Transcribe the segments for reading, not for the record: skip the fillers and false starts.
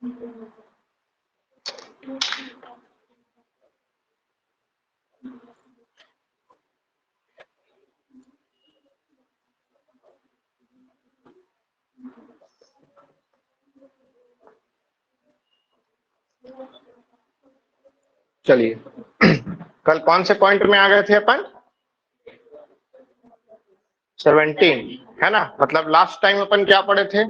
चलिए कल कौन से पॉइंट में आ गए थे अपन? 17 है ना, मतलब लास्ट टाइम अपन क्या पढ़े थे?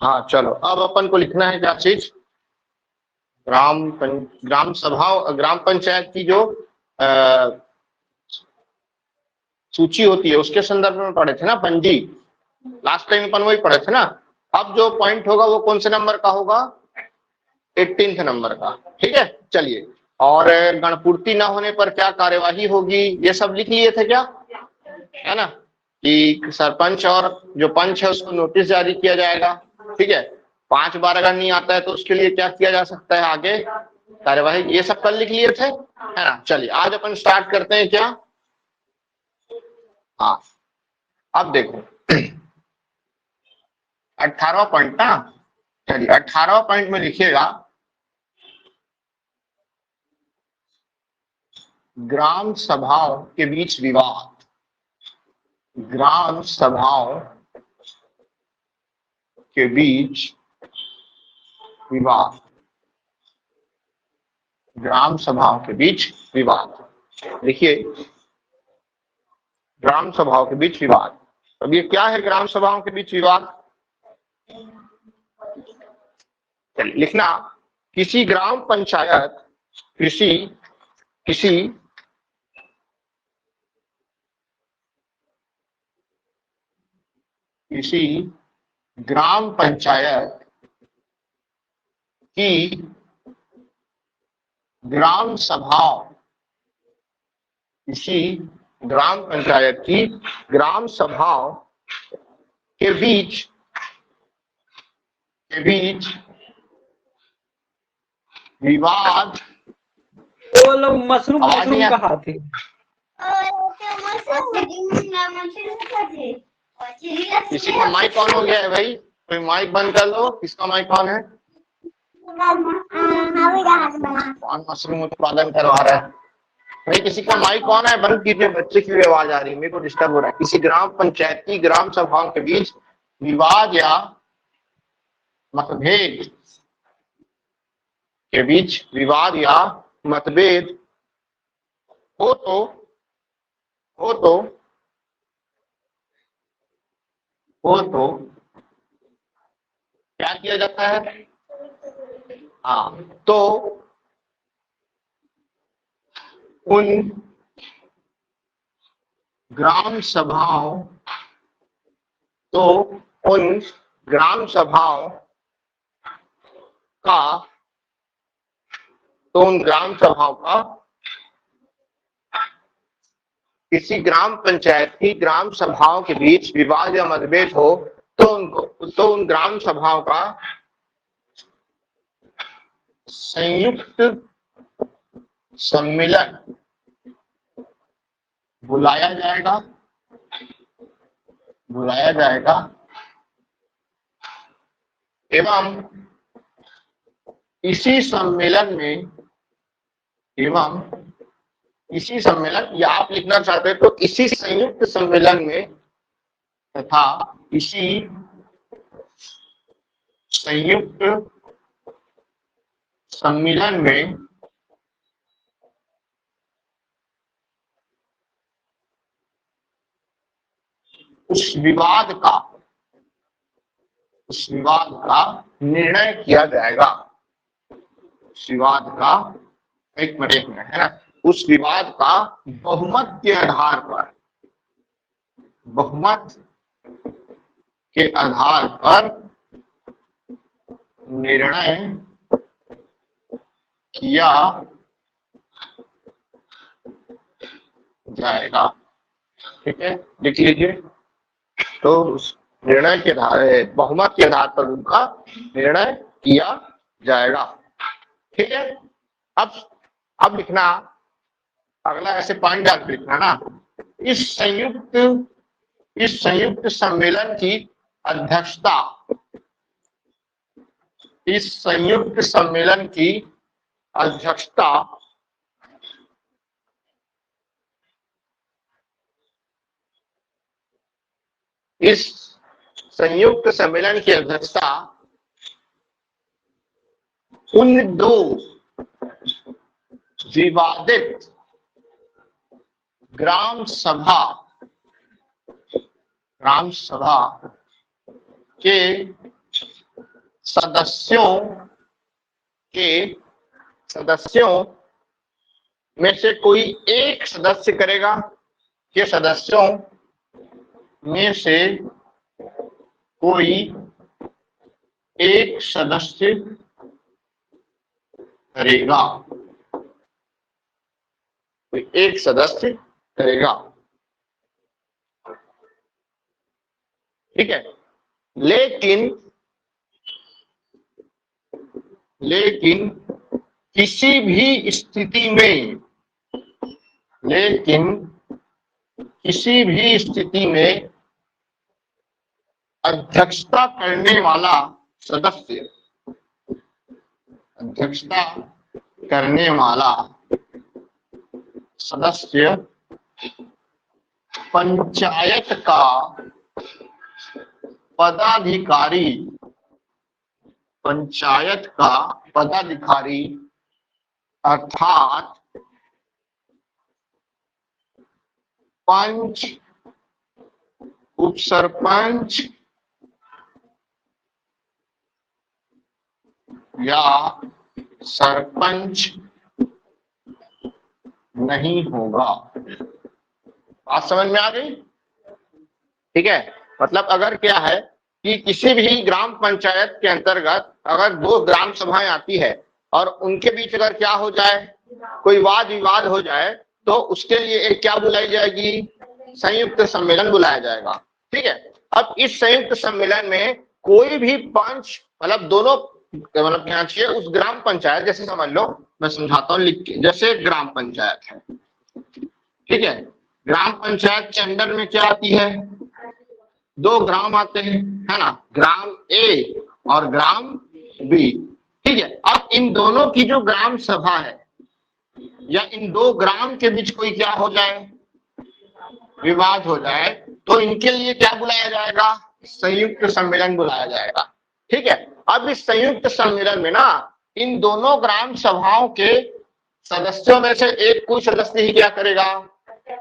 हाँ चलो, अब अपन को लिखना है क्या चीज? ग्राम सभा, ग्राम पंचायत की जो सूची होती है उसके संदर्भ में पढ़े थे ना पंजी। लास्ट टाइम अपन वही पढ़े थे ना। अब जो पॉइंट होगा वो कौन से नंबर का होगा? 18 नंबर का। ठीक है, चलिए। और गणपूर्ति न होने पर क्या कार्यवाही होगी, ये सब लिख लिए थे क्या? है ना, कि सरपंच और जो पंच है उसको नोटिस जारी किया जाएगा। ठीक है, 5 बार अगर नहीं आता है तो उसके लिए क्या किया जा सकता है आगे कार्यवाही, ये सब कल लिख लिए थे, है ना। चलिए आज अपन स्टार्ट करते हैं क्या? हाँ, अब देखो 18वां पॉइंट ना। चलिए 18वां पॉइंट में लिखिएगा, ग्राम सभाओं के बीच विवाद। ग्राम सभाओं के बीच विवाद। ग्राम सभाओं के बीच विवाद। देखिए, ग्राम सभाओं के बीच विवाद, अब ये क्या है ग्राम सभाओं के बीच विवाद? चलिए लिखना, किसी ग्राम पंचायत, किसी किसी किसी ग्राम पंचायत की ग्राम सभाओं, किसी ग्राम पंचायत की ग्राम सभाओं के बीच विवाद। वो लोग मशरूम कहा थे। किसी का माइक ऑन हो गया है भाई, कोई माइक बंद कर लो। किसका माइक ऑन है? कौन मशरूम उत्पादन करवा रहा है भाई? किसी का माइक ऑन है, बंद कीजिए, बच्चे की आवाज आ रही है, मेरे को डिस्टर्ब हो रहा है। किसी ग्राम पंचायत की ग्राम सभाओं के बीच विवाद या मतभेद के बीच विवाद या मतभेद हो तो क्या किया जाता है? हाँ, तो उन ग्राम सभाओं का किसी ग्राम पंचायत की ग्राम सभाओं के बीच विवाद या मतभेद हो तो उन ग्राम सभाओं का संयुक्त सम्मेलन बुलाया जाएगा एवं इसी सम्मेलन या आप लिखना चाहते हैं तो इसी संयुक्त सम्मेलन में तथा इसी संयुक्त सम्मेलन में उस विवाद का निर्णय किया जाएगा। उस विवाद का एक मिनट है ना, उस विवाद का बहुमत के आधार पर निर्णय किया जाएगा। ठीक है, लिख लीजिए। तो उस निर्णय के आधार, बहुमत के आधार पर उनका निर्णय किया जाएगा। ठीक है, अब लिखना अगला, ऐसे पॉइंट डाल लिखना ना, इस संयुक्त सम्मेलन की अध्यक्षता इस संयुक्त सम्मेलन की अध्यक्षता इस संयुक्त सम्मेलन की अध्यक्षता उन दो विवादित ग्राम सभा के सदस्यों में से कोई एक सदस्य करेगा, के सदस्यों में से कोई एक सदस्य करेगा, कोई एक सदस्य करेगा, ठीक है। लेकिन किसी भी स्थिति में अध्यक्षता करने वाला सदस्य पंचायत का पदाधिकारी अर्थात पंच, उपसरपंच या सरपंच नहीं होगा। बात समझ में आ गई? ठीक है। मतलब अगर क्या है कि किसी भी ग्राम पंचायत के अंतर्गत अगर दो ग्राम सभाएं आती है और उनके बीच अगर क्या हो जाए, कोई वाद विवाद हो जाए, तो उसके लिए एक क्या बुलाई जाएगी, संयुक्त सम्मेलन बुलाया जाएगा। ठीक है। अब इस संयुक्त सम्मेलन में कोई भी पंच, मतलब दोनों, मतलब क्या चाहिए, उस ग्राम पंचायत, जैसे समझ लो, मैं समझाता हूँ लिख के, जैसे ग्राम पंचायत है, ठीक है। ग्राम पंचायत के अंदर में क्या आती है, दो ग्राम आते हैं, है ना, ग्राम ए और ग्राम बी। ठीक है। अब इन दोनों की जो ग्राम सभा है या इन दो ग्राम के बीच कोई क्या हो जाए, विवाद हो जाए, तो इनके लिए क्या बुलाया जाएगा, संयुक्त सम्मेलन बुलाया जाएगा। ठीक है। अब इस संयुक्त सम्मेलन में ना इन दोनों ग्राम सभाओं के सदस्यों में से एक कोई सदस्य ही क्या करेगा,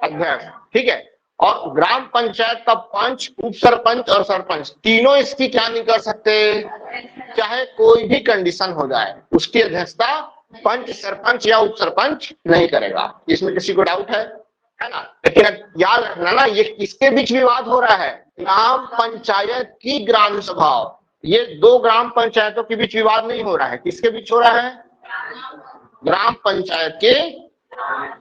अध्यक्ष। ठीक है। और ग्राम पंचायत का पंच, उप सरपंच और सरपंच तीनों इसकी क्या नहीं कर सकते, चाहे कोई भी कंडीशन हो जाए, उसकी अध्यक्षता पंच, सरपंच या उप सरपंच नहीं करेगा। इसमें किसी को डाउट है ना? लेकिन याद रखना ना, ये किसके बीच विवाद हो रहा है, ग्राम पंचायत की ग्राम सभा। ये दो ग्राम पंचायतों के बीच विवाद नहीं हो रहा है, किसके बीच हो रहा है, ग्राम पंचायत के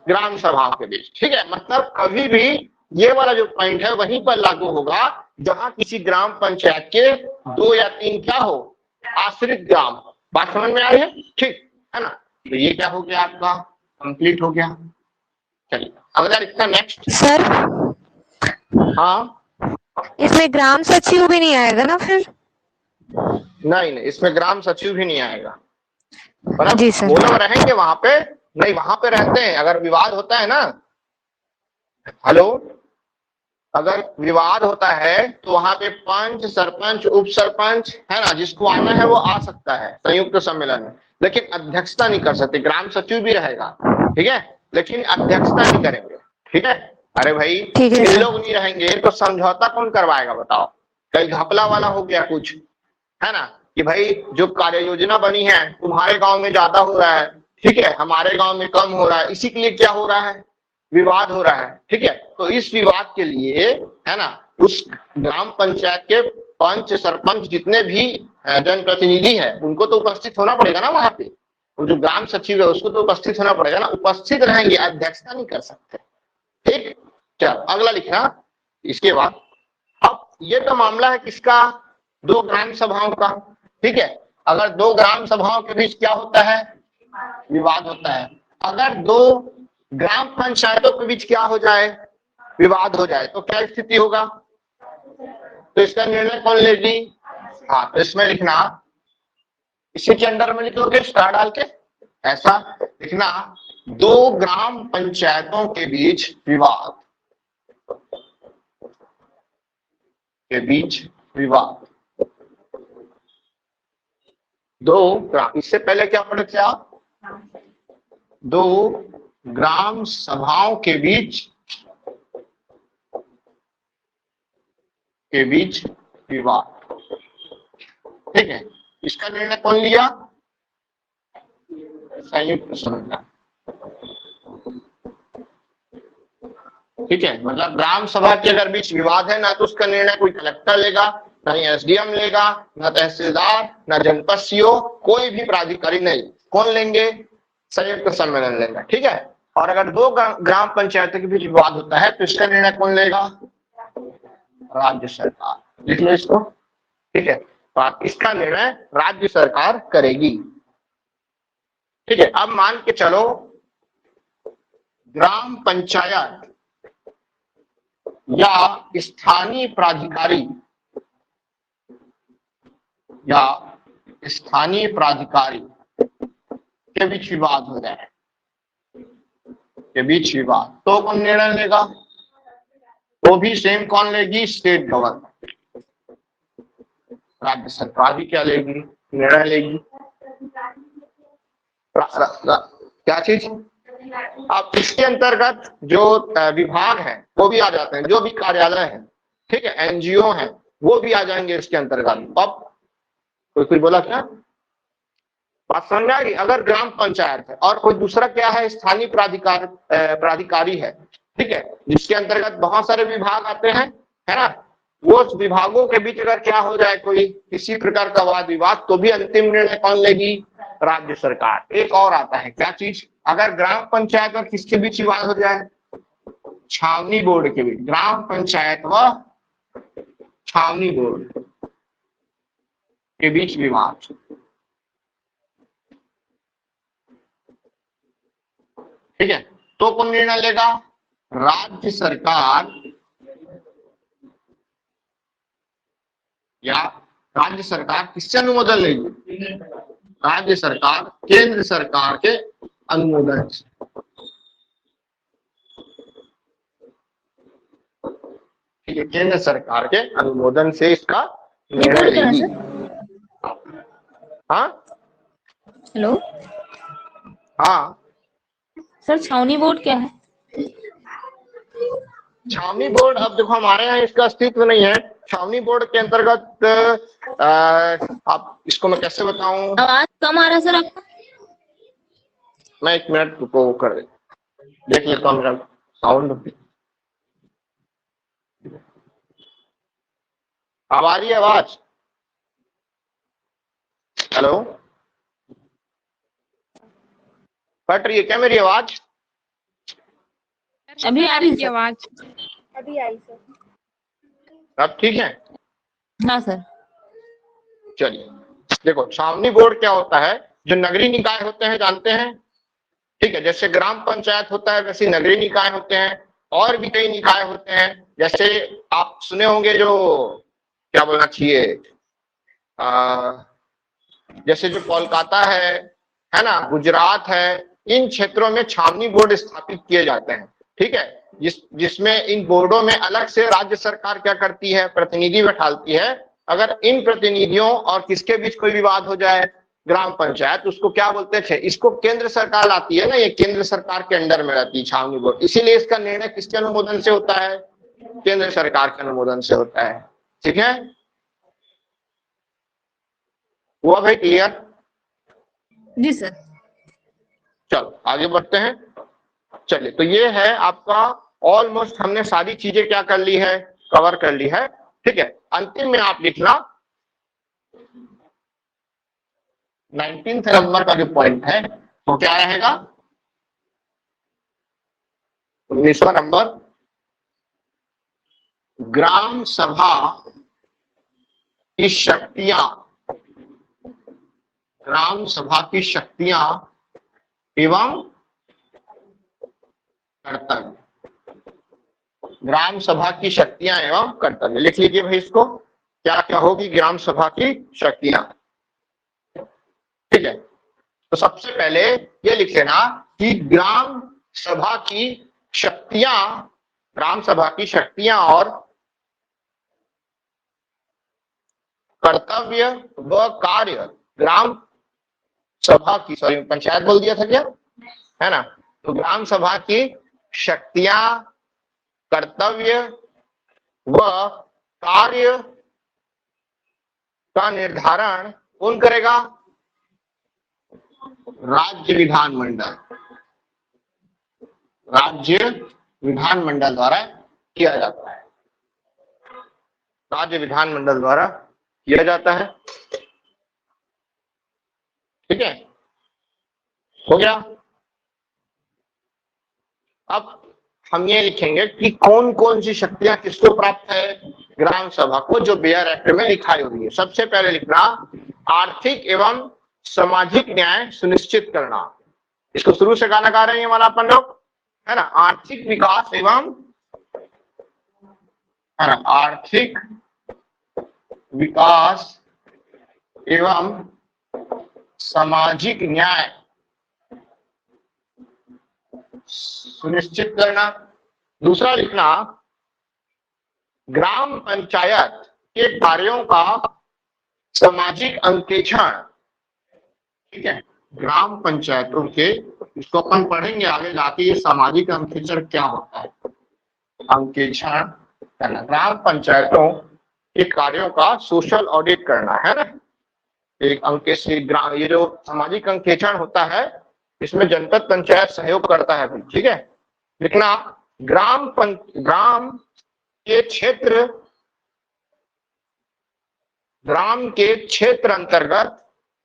ग्राम सभा के बीच। ठीक है। मतलब कभी भी ये वाला जो पॉइंट है वहीं पर लागू होगा जहां किसी ग्राम पंचायत के दो या तीन क्या हो, आश्रित ग्राम। बात समझ में आ रही है? ठीक है ना। तो ये क्या हो गया, आपका कंप्लीट हो गया। चलिए अगला लिखता नेक्स्ट। सर, हाँ, इसमें ग्राम सचिव भी नहीं आएगा ना फिर? नहीं, इसमें ग्राम सचिव भी नहीं आएगा। पर अब जी सर। वो लोग रहेंगे वहां पे, नहीं वहां पे रहते हैं। अगर विवाद होता है ना, हेलो, अगर विवाद होता है तो वहां पे पंच, सरपंच, उप सरपंच, है ना, जिसको आना है वो आ सकता है संयुक्त सम्मेलन में, लेकिन अध्यक्षता नहीं कर सकते। ग्राम सचिव भी रहेगा, ठीक है, लेकिन अध्यक्षता नहीं करेंगे। ठीक है। अरे भाई, इन लोग नहीं रहेंगे तो समझौता कौन करवाएगा बताओ? कहीं घपला वाला हो गया कुछ, है ना, कि भाई जो कार्य योजना बनी है तुम्हारे गांव में ज्यादा हो रहा है, ठीक है, हमारे गांव में कम हो रहा है, इसी के लिए क्या हो रहा है, विवाद हो रहा है। ठीक है। तो इस विवाद के लिए, है ना, उस ग्राम पंचायत के पंच, सरपंच, जितने भी जनप्रतिनिधि है उनको तो उपस्थित होना पड़ेगा ना वहां पे। वो जो ग्राम सचिव है उसको तो उपस्थित होना पड़ेगा ना, उपस्थित रहेंगे, अध्यक्षता नहीं कर सकते। ठीक। चल अगला लिखना इसके बाद। अब ये तो मामला है किसका, दो ग्राम सभाओं का। ठीक है। अगर दो ग्राम सभाओं के बीच क्या होता है, विवाद होता है। अगर दो ग्राम पंचायतों के बीच क्या हो जाए, विवाद हो जाए, तो क्या स्थिति होगा, तो इसका निर्णय कौन लेगी? हाँ, तो इसमें लिखना, इसी के अंडर में लिखोगे स्टार डाल के, ऐसा लिखना, 2 ग्राम पंचायतों के बीच विवाद, के बीच विवाद, 2 ग्राम, इससे पहले क्या पढ़े थे आप? 2 ग्राम सभाओं के बीच विवाद। ठीक है, इसका निर्णय कौन लिया? संयुक्त समिति। ठीक है, मतलब ग्राम सभा के अगर बीच विवाद है ना, तो उसका निर्णय कोई कलेक्टर लेगा, ना ही एसडीएम लेगा, ना तहसीलदार, ना जनपद सीओ, कोई भी प्राधिकारी नहीं। कौन लेंगे? संयुक्त सम्मेलन लेगा। ठीक है, और अगर 2 ग्राम पंचायतों के बीच विवाद होता है तो इसका निर्णय कौन लेगा? राज्य सरकार। लिख लो इसको। ठीक है, तो इसका निर्णय राज्य सरकार करेगी। ठीक है, अब मान के चलो ग्राम पंचायत या स्थानीय प्राधिकारी के बीच विवाद हो जाए, के बीच विवाद, तो कौन निर्णय लेगा? तो भी सेम कौन लेगी? स्टेट गवर्नमेंट, राज्य सरकार भी क्या लेगी? निर्णय लेगी। क्या चीज? अब इसके अंतर्गत जो विभाग है वो भी आ जाते हैं, जो भी कार्यालय है, ठीक है, एनजीओ है, वो भी आ जाएंगे इसके अंतर्गत। अब कोई बोला क्या? बात समझ में आ गई? अगर ग्राम पंचायत है और कोई दूसरा क्या है, स्थानीय प्राधिकारी है, ठीक है, जिसके अंतर्गत बहुत सारे विभाग आते हैं, है ना, वो विभागों के बीच अगर क्या हो जाए कोई किसी प्रकार का वाद विवाद, तो भी अंतिम निर्णय कौन लेगी? राज्य सरकार। एक और आता है, क्या चीज? अगर ग्राम पंचायत और किसके बीच विवाद हो जाए? छावनी बोर्ड के बीच, ग्राम पंचायत व छावनी बोर्ड के बीच विवाद। ठीक है, तो कौन निर्णय लेगा? राज्य सरकार या राज्य सरकार किससे अनुमोदन लेगी? राज्य सरकार केंद्र सरकार के अनुमोदन से। ठीक है, केंद्र सरकार के अनुमोदन से इसका निर्णय लेगी। हाँ, हेलो हाँ, सर, छावनी बोर्ड क्या है? छावनी बोर्ड, अब देखो हमारे यहाँ इसका अस्तित्व नहीं है। छावनी बोर्ड के अंतर्गत आप इसको मैं कैसे बताऊं? आवाज कम आ रहा है सर आपका। मैं 1 मिनट को कर देख लेता हूँ मेरा साउंड। अब आ रही है आवाज? हेलो, कट रही है क्या मेरी आवाज? अभी आ रही है आवाज। अभी आई सर। अब ठीक है? हाँ सर। चलिए, देखो छावनी बोर्ड क्या होता है? जो नगरीय निकाय होते हैं, जानते हैं? ठीक है, जैसे ग्राम पंचायत होता है वैसे नगरीय निकाय होते हैं, और भी कई निकाय होते हैं। जैसे आप सुने होंगे, जो क्या बोलना चाहिए, जैसे जो कोलकाता है ना, गुजरात है, इन क्षेत्रों में छावनी बोर्ड स्थापित किए जाते हैं। ठीक है, जिसमें इन बोर्डों में अलग से राज्य सरकार क्या करती है? प्रतिनिधि बैठालती है। अगर इन प्रतिनिधियों और किसके बीच कोई विवाद हो जाए, ग्राम पंचायत, उसको क्या बोलते हैं? इसको केंद्र सरकार लाती है ना, ये केंद्र सरकार के अंडर में रहती है छावनी बोर्ड। इसीलिए इसका निर्णय किसके अनुमोदन से होता है? केंद्र सरकार के अनुमोदन से होता है। ठीक है, हुआ भाई क्लियर? जी सर। चलो आगे बढ़ते हैं। चलिए, तो ये है आपका, ऑलमोस्ट हमने सारी चीजें क्या कर ली है? कवर कर ली है। ठीक है, अंतिम में आप लिखना 19th नंबर का जो पॉइंट है वो क्या रहेगा? 19वां नंबर, ग्राम सभा की शक्तियां, ग्राम सभा की शक्तियां एवं कर्तव्य, ग्राम सभा की शक्तियां एवं कर्तव्य। लिख लीजिए भाई इसको। क्या क्या होगी ग्राम सभा की शक्तियां। ठीक है, तो सबसे पहले ये लिख लेना कि ग्राम सभा की शक्तियां, ग्राम सभा की शक्तियां और कर्तव्य व कार्य ग्राम सभा की, सॉरी पंचायत बोल दिया था क्या, है ना। तो ग्राम सभा की शक्तियां, कर्तव्य व कार्य का निर्धारण कौन करेगा? राज्य विधानमंडल, राज्य विधानमंडल द्वारा किया जाता है, राज्य विधानमंडल द्वारा किया जाता है। ठीक है, हो गया। अब हम ये लिखेंगे कि कौन कौन सी शक्तियां किसको प्राप्त है? ग्राम सभा को, जो बेयर एक्ट में लिखाई हुई है। सबसे पहले लिखना आर्थिक एवं सामाजिक न्याय सुनिश्चित करना। इसको शुरू से गाना गा रहे हैं हमारा अपन लोग, है ना। आर्थिक विकास एवं, है ना, आर्थिक विकास एवं सामाजिक न्याय सुनिश्चित करना। दूसरा लिखना ग्राम पंचायत के कार्यों का सामाजिक अंकेक्षण। ठीक है, ग्राम पंचायतों के, इसको अपन पढ़ेंगे आगे जाके, ये सामाजिक अंकेक्षण क्या होता है, अंकेक्षण करना। ग्राम पंचायतों के कार्यों का सोशल ऑडिट करना, है ना। एक अंक से ये जो सामाजिक अंकेक्षण होता है, इसमें जनपद पंचायत सहयोग करता है। ठीक है, लिखना ग्राम के क्षेत्र, ग्राम के क्षेत्र अंतर्गत,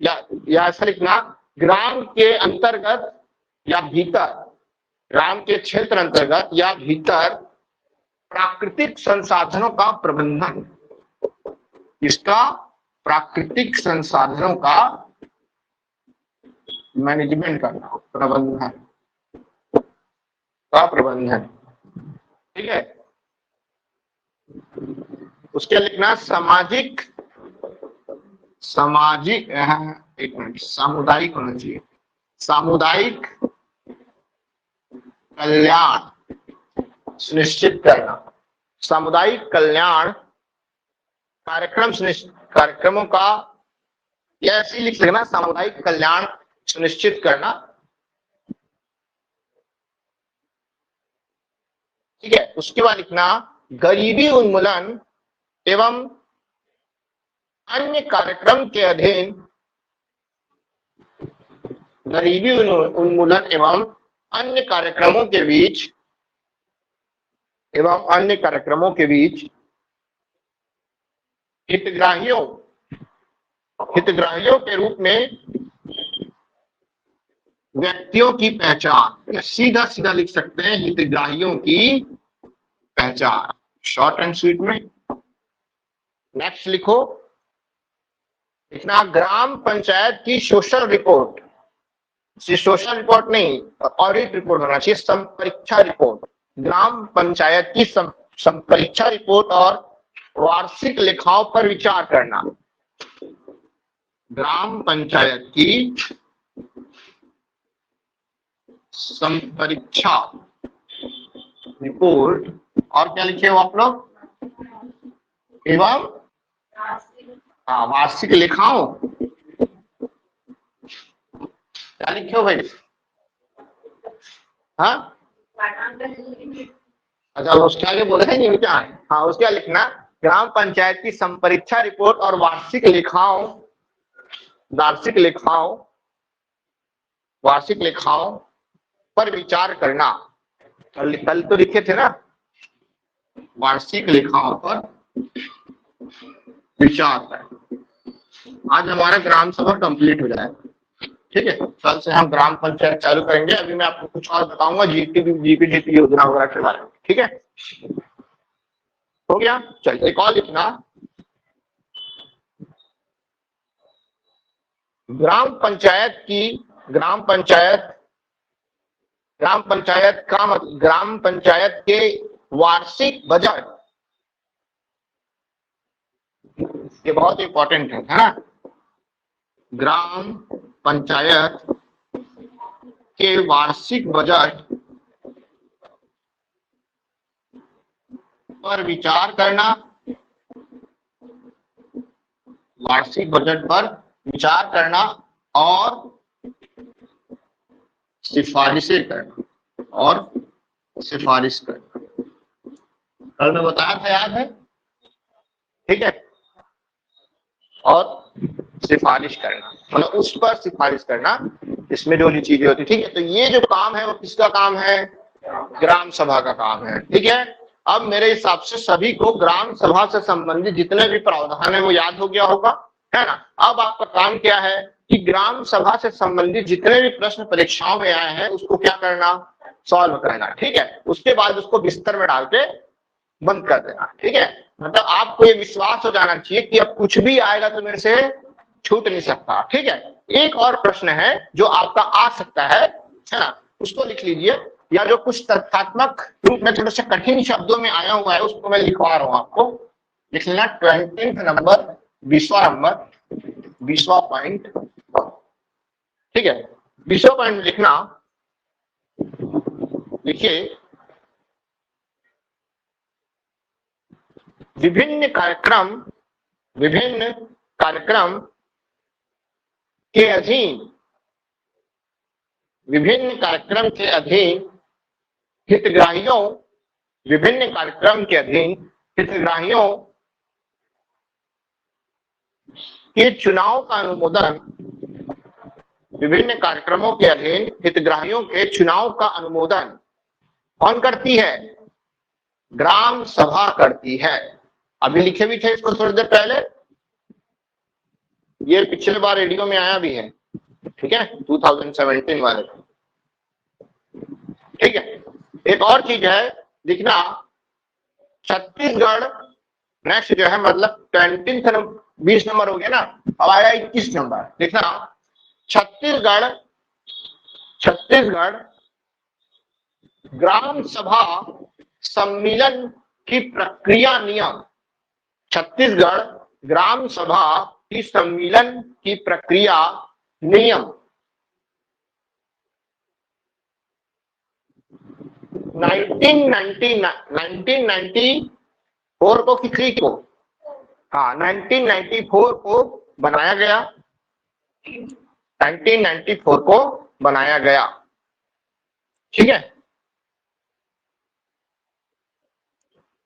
या ऐसा लिखना ग्राम के अंतर्गत या भीतर, ग्राम के क्षेत्र अंतर्गत या भीतर प्राकृतिक संसाधनों का प्रबंधन। इसका प्राकृतिक संसाधनों का मैनेजमेंट करना, प्रबंधन का प्रबंधन। ठीक है, उसके लिखना सामाजिक, एक मिनट, सामुदायिक होना चाहिए, सामुदायिक कल्याण सुनिश्चित करना। सामुदायिक कल्याण कार्यक्रमों का, या ऐसे ही लिख लेना सामुदायिक कल्याण सुनिश्चित करना। ठीक है, उसके बाद लिखना गरीबी उन्मूलन एवं अन्य कार्यक्रम के अधीन, गरीबी उन्मूलन एवं अन्य कार्यक्रमों के बीच, हितग्राहियों के रूप में व्यक्तियों की पहचान, सीधा सीधा लिख सकते हैं हितग्राहियों की पहचान, शॉर्ट एंड स्वीट में। नेक्स्ट लिखो, लिखना ग्राम पंचायत की सोशल रिपोर्ट, सोशल रिपोर्ट नहीं, ऑडिट रिपोर्ट होना चाहिए, संपरीक्षा रिपोर्ट। ग्राम पंचायत की संपरीक्षा रिपोर्ट और वार्षिक लेखाओं पर विचार करना। ग्राम पंचायत की संपरीक्षा रिपोर्ट और क्या लिखे हो आप लोग, एवं वार्षिक लेखाओं, क्या लिखे हो भाई? हाँ, अच्छा उसके आगे बोले हैं क्या? हाँ, उसके लिखना ग्राम पंचायत की संपरीक्षा रिपोर्ट और वार्षिक लेखाओं पर विचार करना। कल तो लिखे थे ना, वार्षिक लेखाओं पर विचार करना। आज हमारा ग्राम सभा कंप्लीट हो जाएगा। ठीक है, कल से हम ग्राम पंचायत चालू करेंगे। अभी मैं आपको कुछ और बताऊंगा जीपीडीपी योजना वगैरह के बारे में। ठीक है, हो गया। चलिए एक और लिखना, ग्राम पंचायत के वार्षिक बजट, ये बहुत इंपॉर्टेंट है ना। ग्राम पंचायत के वार्षिक बजट पर विचार करना, वार्षिक बजट पर विचार करना और सिफारिशें करना, और सिफारिश करना। कल मैं बताया था, याद है? ठीक है। और सिफारिश करना, मतलब उस पर सिफारिश करना, इसमें जो भी चीजें होती, ठीक है। तो ये जो काम है वो किसका काम है? ग्राम सभा का काम है, ठीक है। अब मेरे हिसाब से सभी को ग्राम सभा से संबंधित जितने भी प्रावधान है वो याद हो गया होगा, है ना। अब आपका काम क्या है कि ग्राम सभा से संबंधित जितने भी प्रश्न परीक्षाओं में आए हैं उसको क्या करना? सॉल्व करना, ठीक है। उसके बाद उसको बिस्तर में डाल के बंद कर देना, ठीक है। मतलब आपको ये विश्वास हो जाना चाहिए कि अब कुछ भी आएगा तो मेरे से छूट नहीं सकता, ठीक है। एक और प्रश्न है जो आपका आ सकता है ना, उसको लिख लीजिए, या जो कुछ तथ्यात्मक रूप में थोड़े से कठिन शब्दों में आया हुआ है उसको मैं लिखवा रहा हूं आपको। लिख लेना 20th नंबर, 20वां नंबर, 20वां पॉइंट, ठीक है। 20वां पॉइंट लिखना, लिखिए, विभिन्न कार्यक्रम के अधीन, विभिन्न कार्यक्रम के अधीन हितग्राहियों, विभिन्न कार्यक्रम के अधीन हितग्राहियों के चुनाव का अनुमोदन, विभिन्न कार्यक्रमों के अधीन हितग्राहियों के चुनाव का अनुमोदन कौन करती है? ग्राम सभा करती है। अभी लिखे भी थे इसको थोड़ी देर पहले, ये पिछले बार रेडियो में आया भी है, ठीक है, 2017 वाले, ठीक है। एक और चीज है लिखना, छत्तीसगढ़ नेक्स्ट जो है, मतलब 20 नंबर हो गया ना, अब आया 21 नंबर। लिखना, छत्तीसगढ़ ग्राम सभा सम्मेलन की प्रक्रिया नियम, छत्तीसगढ़ ग्राम सभा की सम्मेलन की प्रक्रिया नियम 1994 को किसी को, हाँ 1994 को बनाया गया, 1994 को बनाया गया, ठीक है।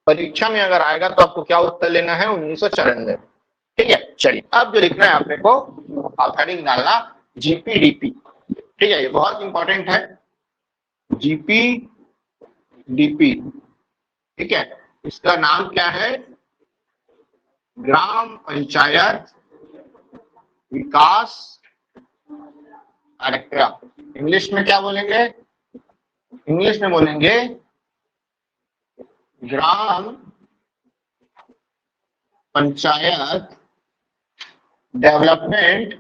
परीक्षा में अगर आएगा तो आपको क्या उत्तर लेना है? 1994, ठीक है। चलिए अब जो लिखना है आपने को, आप हेडिंग डालना जीपीडीपी, ठीक है, ये बहुत इंपॉर्टेंट है, जीपीडीपी, ठीक है। इसका नाम क्या है? ग्राम पंचायत विकास कार्यक्रम। इंग्लिश में क्या बोलेंगे? इंग्लिश में बोलेंगे ग्राम पंचायत डेवलपमेंट,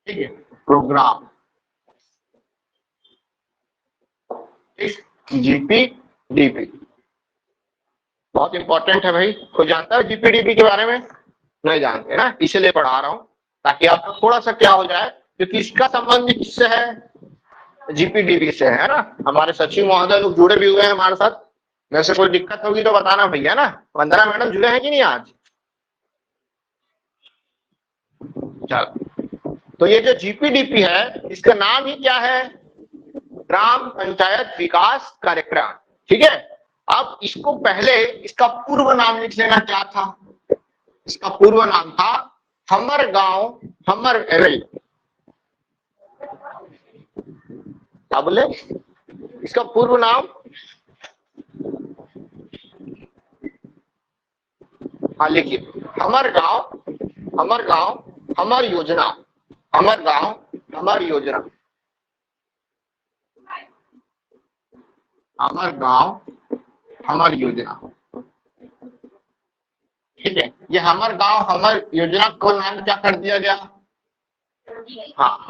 ठीक है, प्रोग्राम, जीपीडीपी। बहुत इंपॉर्टेंट है भाई। कोई जानता है जीपीडीपी के बारे में? नहीं जानते ना, इसलिए पढ़ा रहा हूं ताकि आपको थोड़ा सा क्या हो जाए, क्योंकि इसका संबंध किससे है? जीपीडीपी से है ना। हमारे सचिव महोदय लोग जुड़े भी हुए हैं हमारे साथ, वैसे कोई दिक्कत होगी तो बताना भैया ना। वंदना मैडम जुड़े हैं कि नहीं आज? चलो, तो ये जो जीपीडीपी है इसका नाम ही क्या है? ग्राम पंचायत विकास कार्यक्रम, ठीक है। अब इसको पहले इसका पूर्व नाम लिख लेना, क्या था? इसका पूर्व नाम था हमर गांव हमर एवल। क्या बोले? इसका पूर्व नाम, हाँ लिखिए, हमर गांव हमर योजना, हमर गांव हमर योजना, हमर गांव हमर योजना, ठीक है। ये हमर गांव हमर योजना को नाम क्या कर दिया गया? हाँ,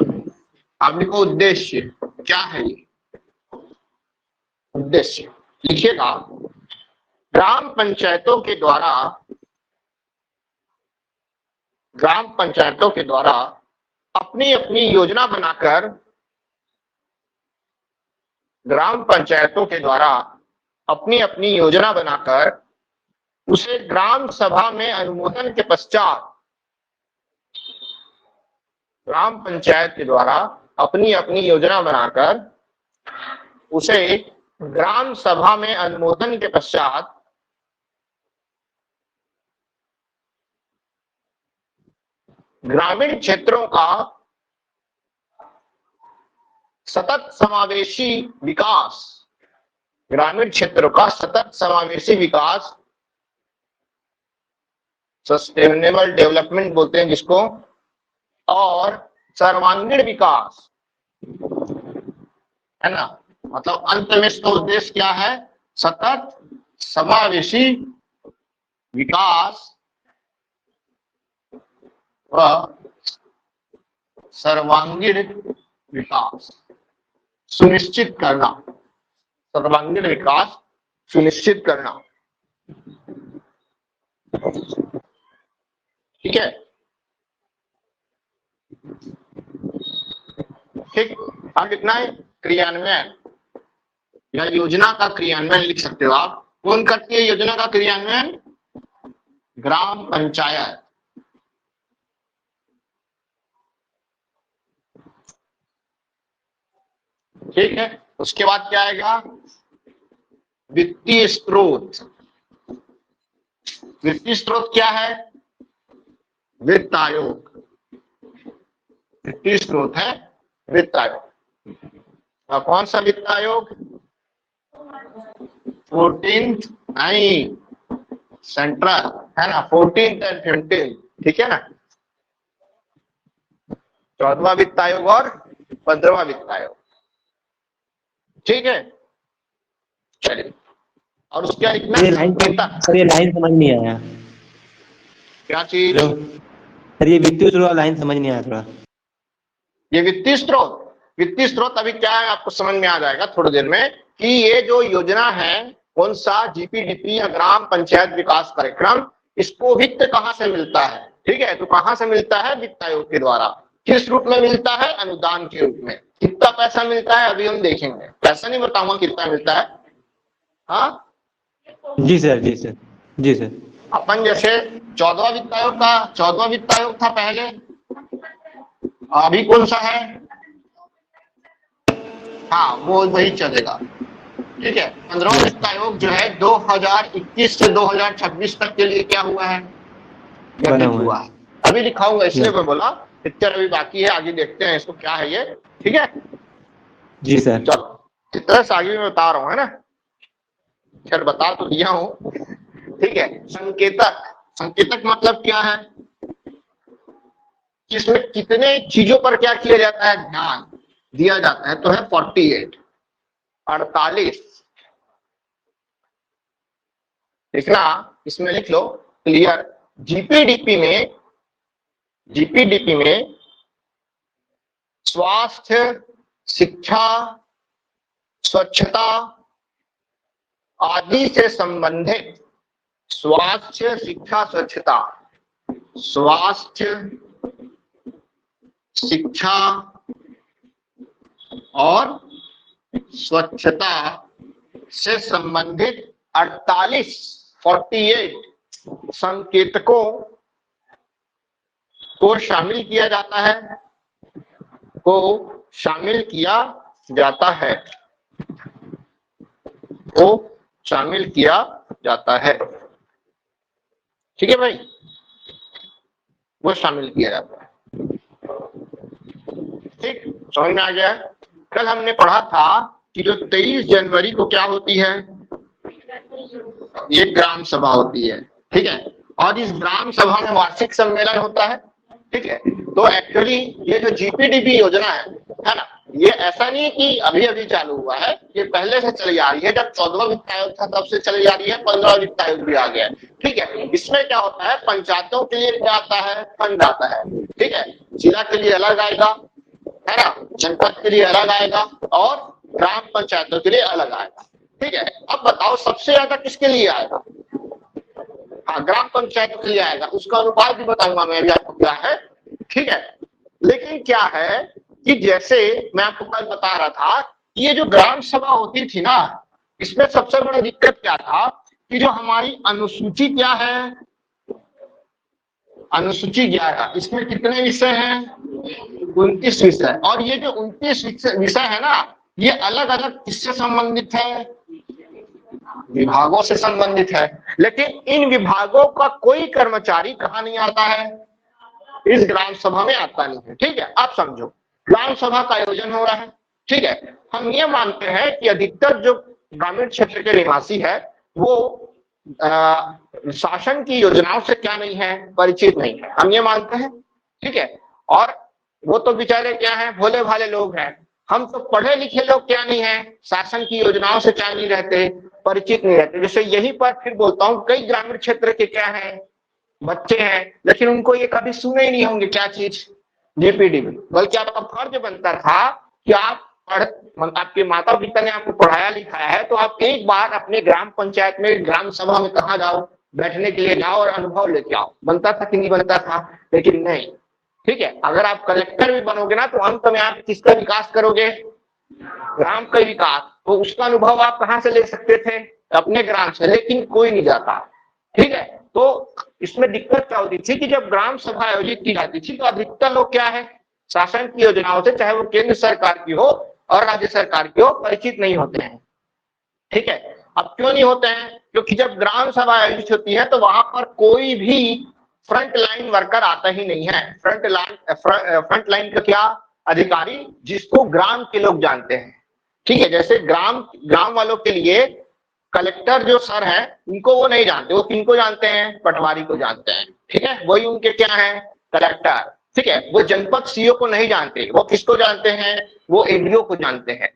अब लिखो उद्देश्य, क्या है ये उद्देश्य? लिखिएगा, ग्राम पंचायतों के द्वारा अपनी अपनी योजना बनाकर उसे ग्राम सभा में अनुमोदन के पश्चात ग्राम पंचायत के द्वारा अपनी अपनी योजना बनाकर उसे ग्राम सभा में अनुमोदन के पश्चात ग्रामीण क्षेत्रों का सतत समावेशी विकास, सस्टेनेबल डेवलपमेंट बोलते हैं जिसको, और सर्वांगीण विकास, है ना। मतलब अंत में इसका उद्देश्य क्या है? सतत समावेशी विकास व सर्वांगीण विकास सुनिश्चित करना, ठीक है। ठीक, अब लिखना है क्रियान्वयन या योजना का क्रियान्वयन लिख सकते हो आप। कौन करती है योजना का क्रियान्वयन? ग्राम पंचायत। ठीक है, उसके बाद क्या आएगा? वित्तीय स्रोत। वित्तीय स्रोत क्या है? वित्त आयोग। वित्तीय स्रोत है वित्त आयोग। और कौन सा वित्त आयोग? 14th नहीं, सेंट्रल है ना, 14th एंड 15th, ठीक है ना। 14वां वित्त आयोग और 15वां वित्त आयोग, ठीक है। चलिए, और उसके लिखना ये लाइन समझ नहीं आया। क्या चीज? सर ये वित्तीय स्रोत लाइन समझ नहीं आया थोड़ा। ये वित्तीय स्रोत अभी क्या है आपको समझ में आ जाएगा थोड़ी देर में, कि ये जो योजना है कौन सा, जीपीडीपी या ग्राम पंचायत विकास कार्यक्रम, इसको वित्त कहाँ से मिलता है? ठीक है, तो कहाँ से मिलता है? वित्त आयोग के द्वारा। किस रूप में मिलता है? अनुदान के रूप में। कितना पैसा मिलता है अभी हम देखेंगे, पैसा नहीं बताऊंगा कितना मिलता है। हाँ जी सर। अपन जैसे 14वां वित्त आयोग था पहले, अभी कौन सा है? हाँ, वो वही चलेगा, ठीक है। 15वां वित्त आयोग जो है 2021 से 2026 तक के लिए क्या हुआ है? गठित हुआ है। अभी दिखाऊंगा, इसलिए मैं बोला पिक्चर अभी बाकी है, आगे देखते हैं इसको क्या है ये, ठीक है। जी सर। चलो, इस तरह से आगे मैं बता रहा हूँ, है ना। खैर बता तो दिया हूँ, ठीक है। संकेतक मतलब क्या है? इसमें कितने चीजों पर क्या किया जाता है? ध्यान दिया जाता है, तो है 48। लिखना, इसमें लिख लो क्लियर। जीपीडीपी में स्वास्थ्य, शिक्षा, स्वच्छता आदि से संबंधित स्वास्थ्य, शिक्षा और स्वच्छता से संबंधित 48 संकेतकों को शामिल किया जाता है, ठीक है भाई, वो शामिल किया जाता है। ठीक, समझ में आ गया। कल हमने पढ़ा था कि जो 23 जनवरी को क्या होती है? ये ग्राम सभा होती है, ठीक है। और इस ग्राम सभा में वार्षिक सम्मेलन होता है, ठीक है। तो एक्चुअली ये जो जीपीडीपी योजना है ना, ये ऐसा नहीं कि अभी अभी चालू हुआ है, ये पहले से चली आ रही है। जब 14वां वित्त आयोग था तब से चली आ रही है, 15वां वित्त आयोग भी आ गया है, ठीक है। इसमें क्या होता है? पंचायतों के लिए क्या आता है? फंड आता है, ठीक है। जिला के लिए अलग आएगा, है ना, जनपद के लिए अलग आएगा, और ग्राम पंचायतों के लिए अलग आएगा, ठीक है, अब बताओ सबसे ज्यादा किसके लिए आएगा? हाँ, ग्राम पंचायत के लिए आएगा। उसका अनुपात भी बताऊंगा मैं अभी आपको क्या है, ठीक है। लेकिन क्या है कि जैसे मैं आपको कल बता रहा था, ये जो ग्राम सभा होती थी ना, इसमें सबसे बड़ा दिक्कत क्या था कि जो हमारी अनुसूची क्या है, अनुसूची 11, इसमें कितने विषय हैं? 29 विषय। और ये जो 29 विषय है ना, ये अलग अलग किससे संबंधित है? विभागों से संबंधित है। लेकिन इन विभागों का कोई कर्मचारी कहाँ नहीं आता है? इस ग्राम सभा में आता नहीं है। ठीक है, आप समझो, ग्राम सभा का आयोजन हो रहा है, ठीक है। हम ये मानते हैं कि अधिकतर जो ग्रामीण क्षेत्र के निवासी है वो शासन की योजनाओं से क्या नहीं है? परिचित नहीं है, हम ये मानते हैं, ठीक है। और वो तो बेचारे क्या है? भोले भाले लोग हैं। हम तो पढ़े लिखे लोग क्या नहीं है? शासन की योजनाओं से क्या नहीं रहते? परिचित नहीं रहते। जैसे यहीं पर फिर बोलता हूँ, कई ग्रामीण क्षेत्र के क्या है? बच्चे हैं, लेकिन उनको ये कभी सुने ही नहीं होंगे क्या चीज? जेपीडीबी। बल्कि आपका फर्ज बनता था कि आप आपके माता पिता ने आपको पढ़ाया लिखाया है तो आप एक बार अपने ग्राम पंचायत में, ग्राम सभा में कहाँ जाओ? बैठने के लिए जाओ और अनुभव लेके आओ। बनता था कि नहीं बनता था? लेकिन नहीं, ठीक है। अगर आप कलेक्टर भी बनोगे ना तो अंत में आप किसका विकास करोगे? ग्राम का विकास। तो उसका अनुभव आप कहाँ से ले सकते थे? अपने ग्राम से। लेकिन कोई नहीं जाता, ठीक है। तो इसमें दिक्कत क्या होती थी कि जब ग्राम सभा आयोजित की जाती थी तो अधिकतर लोग क्या है? शासन की योजनाओं से, चाहे वो केंद्र सरकार की हो और राज्य सरकार की हो, परिचित नहीं होते हैं, ठीक है। अब क्यों नहीं होते हैं? क्योंकि जब ग्राम सभा आयोजित होती है तो वहां पर कोई भी फ्रंट लाइन वर्कर आता ही नहीं है। फ्रंट लाइन का क्या? अधिकारी, जिसको ग्राम के लोग जानते हैं, ठीक है। जैसे ग्राम वालों के लिए कलेक्टर जो सर है उनको वो नहीं जानते, वो किनको जानते हैं? पटवारी को जानते हैं, ठीक है। वही उनके क्या है? कलेक्टर, ठीक है। वो जनपद सीओ को नहीं जानते, वो किसको जानते हैं? वो एडीओ को जानते हैं,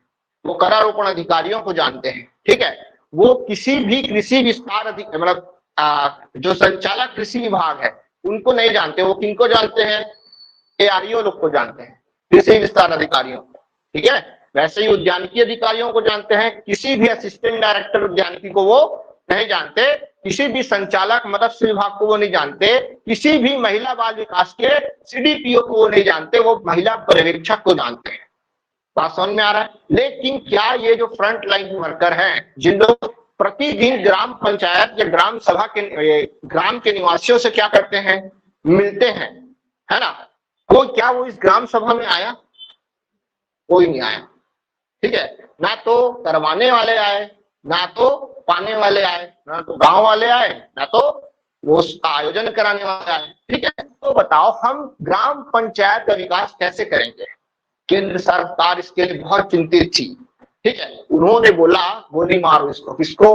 वो करारोपण अधिकारियों को जानते हैं, ठीक है। वो किसी भी कृषि विस्तार मतलब जो संचालक कृषि विभाग है उनको नहीं जानते, वो किनको जानते हैं? एआरईओ लोग को जानते हैं, कृषि विस्तार अधिकारियों, ठीक है। वैसे ही उद्यानिकी अधिकारियों को जानते हैं, किसी भी असिस्टेंट डायरेक्टर उद्यानिकी को वो नहीं जानते, किसी भी संचालक मत्स्य विभाग को वो नहीं जानते, किसी भी महिला बाल विकास के सीडीपीओ को वो नहीं जानते, वो महिला पर्यवेक्षक को जानते हैं। बात समझ में आ रहा है? लेकिन क्या ये जो फ्रंट लाइन वर्कर हैं, जिन लोग प्रतिदिन ग्राम पंचायत या ग्राम सभा के ग्राम के निवासियों से क्या करते हैं? मिलते हैं, है ना? तो क्या वो इस ग्राम सभा में आया? कोई नहीं आया, ठीक है। ना तो करवाने वाले आए, ना तो पाने वाले आए, ना तो गांव वाले आए, ना तो वो उसका आयोजन कराने वाले आए, ठीक है। तो बताओ हम ग्राम पंचायत का विकास कैसे करेंगे? केंद्र सरकार इसके लिए बहुत चिंतित थी, ठीक है। उन्होंने बोला गोली मारो इसको, किसको?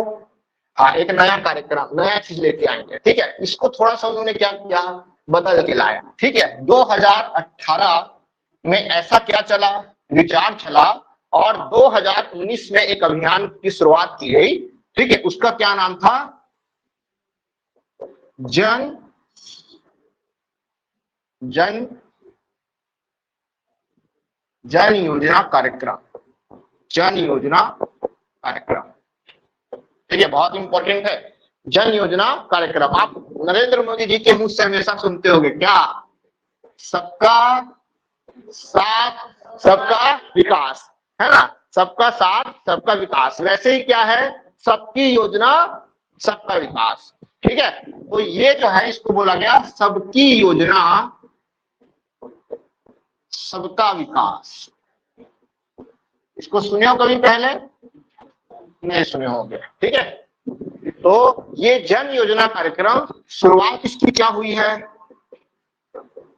हाँ, एक नया कार्यक्रम, नया चीज लेके आएंगे, ठीक है। इसको थोड़ा सा उन्होंने क्या किया? बदल के लाया, ठीक है। 2018 में ऐसा क्या चला? विचार चला और 2019 में एक अभियान की शुरुआत की गई, ठीक है। उसका क्या नाम था? जन योजना कार्यक्रम, जन योजना कार्यक्रम, ठीक है। बहुत इंपॉर्टेंट है जन योजना कार्यक्रम। आप नरेंद्र मोदी जी के मुंह से हमेशा सुनते होंगे क्या? सबका साथ सबका विकास, है ना? सबका साथ सबका विकास। वैसे ही क्या है? सबकी योजना सबका विकास, ठीक है। तो ये जो है इसको बोला गया सबकी योजना सबका विकास। इसको सुने हो कभी पहले? नहीं सुने होंगे, ठीक है। तो ये जन योजना कार्यक्रम शुरुआत इसकी क्या हुई है?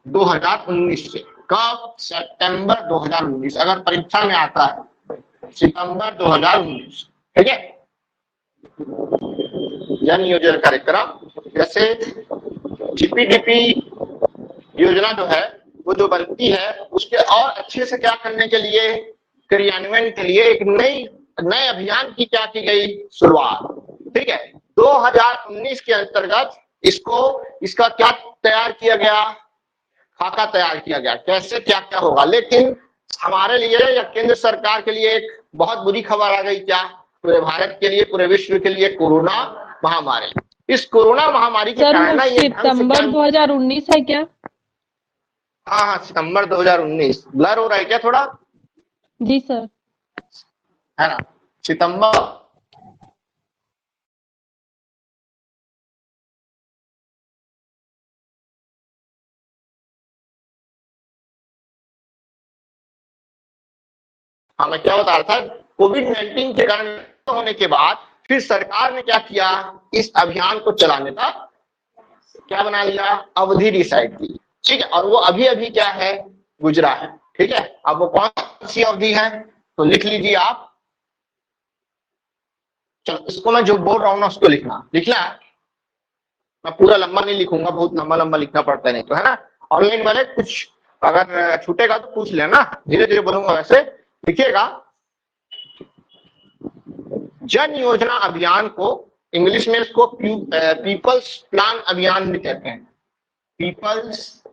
2019 से। कब? सितंबर 2019। अगर परीक्षा में आता है सितंबर 2019, ठीक है। जन योजना कार्यक्रम, जैसे जीपीडीपी योजना जो है वो जो बनती है उसके और अच्छे से क्या करने के लिए, क्रियान्वयन के लिए एक नए अभियान की क्या की गई? शुरुआत, ठीक है। 2019 के अंतर्गत इसका क्या तैयार किया गया? खाका तैयार किया गया, कैसे क्या क्या होगा। लेकिन हमारे लिए या केंद्र सरकार के लिए एक बहुत बुरी खबर आ गई। क्या? पूरे भारत के लिए, पूरे विश्व के लिए कोरोना महामारी। इस कोरोना महामारी के सर कारण ना वो ये ढंग से सितंबर क्या, 2019 है क्या? हाँ हाँ सितंबर 2019। ब्लर हो रहा है क्या थोड़ा, जी सर। है ना? सितंबर हाँ मैं क्या बता रहा था, कोविड-19 के कारण होने के बाद फिर सरकार ने क्या किया, इस अभियान को चलाने का क्या बना लिया, अवधि डिसाइड की। ठीक है, और वो अभी अभी क्या है, गुजरा है। ठीक है, अब वो कौन सी अवधि है तो लिख लीजिए आप। चलो इसको मैं जो बोल रहा हूँ ना उसको लिखना है। मैं पूरा लंबा नहीं लिखूंगा, बहुत लंबा लंबा लिखना पड़ता है नहीं तो, है ना? ऑनलाइन वाले कुछ अगर छूटेगा तो पूछ लेना, धीरे धीरे बोलूंगा। वैसे लिखिएगा, जन योजना अभियान को इंग्लिश में इसको पीपल्स प्लान अभियान भी कहते हैं। पीपल्स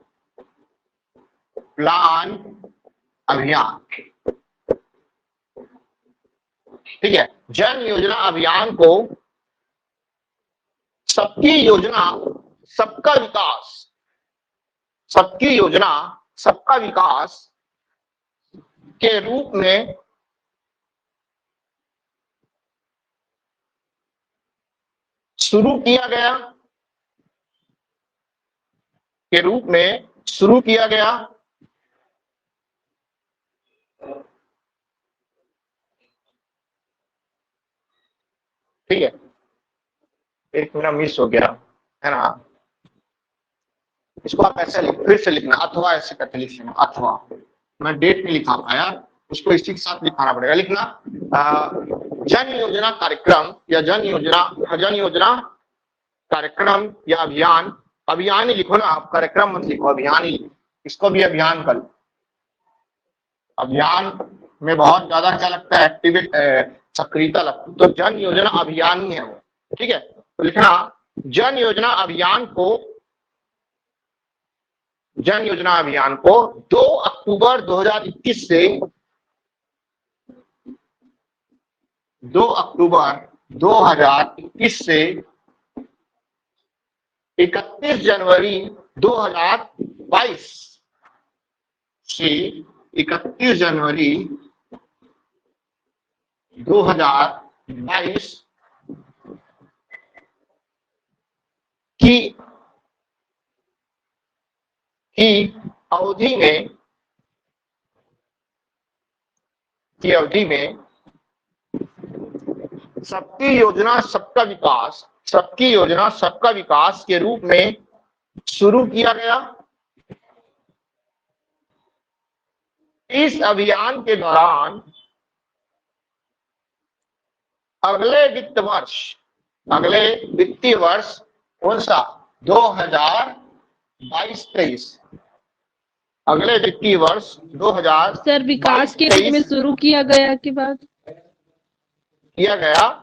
प्लान अभियान, ठीक है। जन योजना अभियान को सबकी योजना सबका विकास, सबकी योजना सबका विकास के रूप में शुरू किया गया, के रूप में शुरू किया गया। ठीक है, एक मेरा मिस हो गया, है ना? इसको आप ऐसे फिर से लिखना, अथवा ऐसे करके लिखना, अथवा। मैं डेट नहीं लिखा पाया, उसको इसी के साथ लिखाना पड़ेगा। लिखना जन योजना कार्यक्रम या जन योजना कार्यक्रम या अभियान। अभियान ही लिखो ना आप, कार्यक्रम मत लिखो, अभियान ही लिखो। इसको भी अभियान कर लो। अभियान में बहुत ज्यादा क्या लगता है, एक्टिविटी, सक्रियता लगती है। तो जन योजना अभियान ही है वो। ठीक है, तो लिखना जन योजना अभियान को 2 अक्टूबर 2021 से 2 अक्टूबर 2021 से 31 जनवरी 2022 से 31 जनवरी 2022 की अवधि में सबकी योजना सबका विकास के रूप में शुरू किया गया। इस अभियान के दौरान अगले वित्तीय वर्ष कौन सा, 2022-23, अगले वित्तीय वर्ष 2000 सर विकास के रूप में शुरू किया गया के बाद किया गया।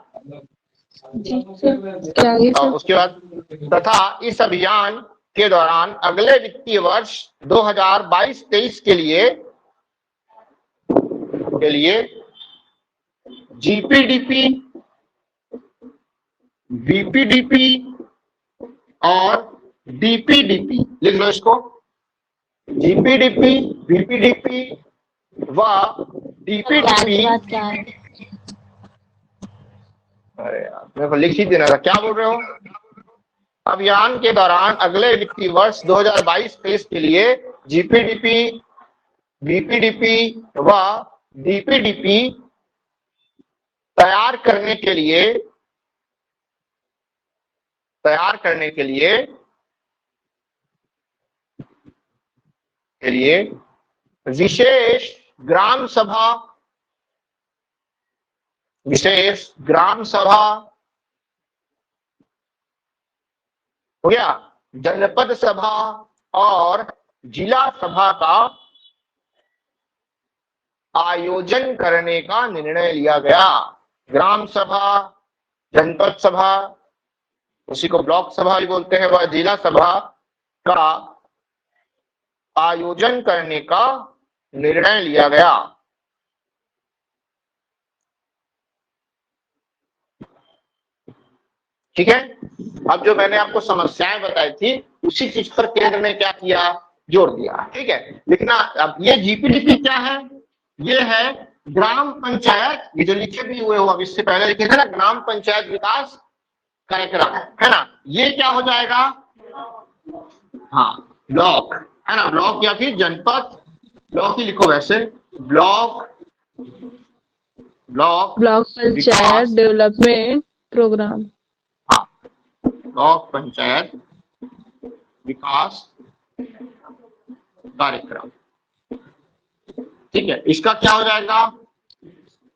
जी सर, क्या आगे सर? उसके बाद तथा इस अभियान के दौरान अगले वित्तीय वर्ष 2022-23 के लिए जीपीडीपी, बीपीडीपी और डीपीडीपी, लिख लो इसको। जीपीडीपी, बीपीडीपी व डीपीडीपी। अरे यार मेरे को लिख ही देना था, क्या बोल रहे हो? अभियान के दौरान अगले वित्तीय वर्ष 2022-23 के लिए जीपीडीपी, बीपीडीपी व डीपीडीपी तैयार करने के लिए विशेष ग्राम सभा हो गया, जनपद सभा और जिला सभा का आयोजन करने का निर्णय लिया गया। ग्राम सभा, जनपद सभा, उसी को ब्लॉक सभा भी बोलते हैं, वह जिला सभा का आयोजन करने का निर्णय लिया गया। ठीक है। अब जो मैंने आपको समस्याएं बताई थी उसी चीज पर केंद्र ने क्या किया, जोर दिया। ठीक है, लिखना। अब ये जीपीडीपी क्या है, ये है ग्राम पंचायत, ये जो लिखे भी हुए हो अब इससे पहले लिखे थे ना, ग्राम पंचायत विकास कार्यक्रम, है ना। ये क्या हो जाएगा, हाँ ब्लॉक, है ना, ब्लॉक या फिर जनपद, ब्लॉक ही लिखो वैसे, block block block panchayat development programme. हाँ, ब्लॉक पंचायत विकास कार्यक्रम। ठीक है, इसका क्या हो जाएगा,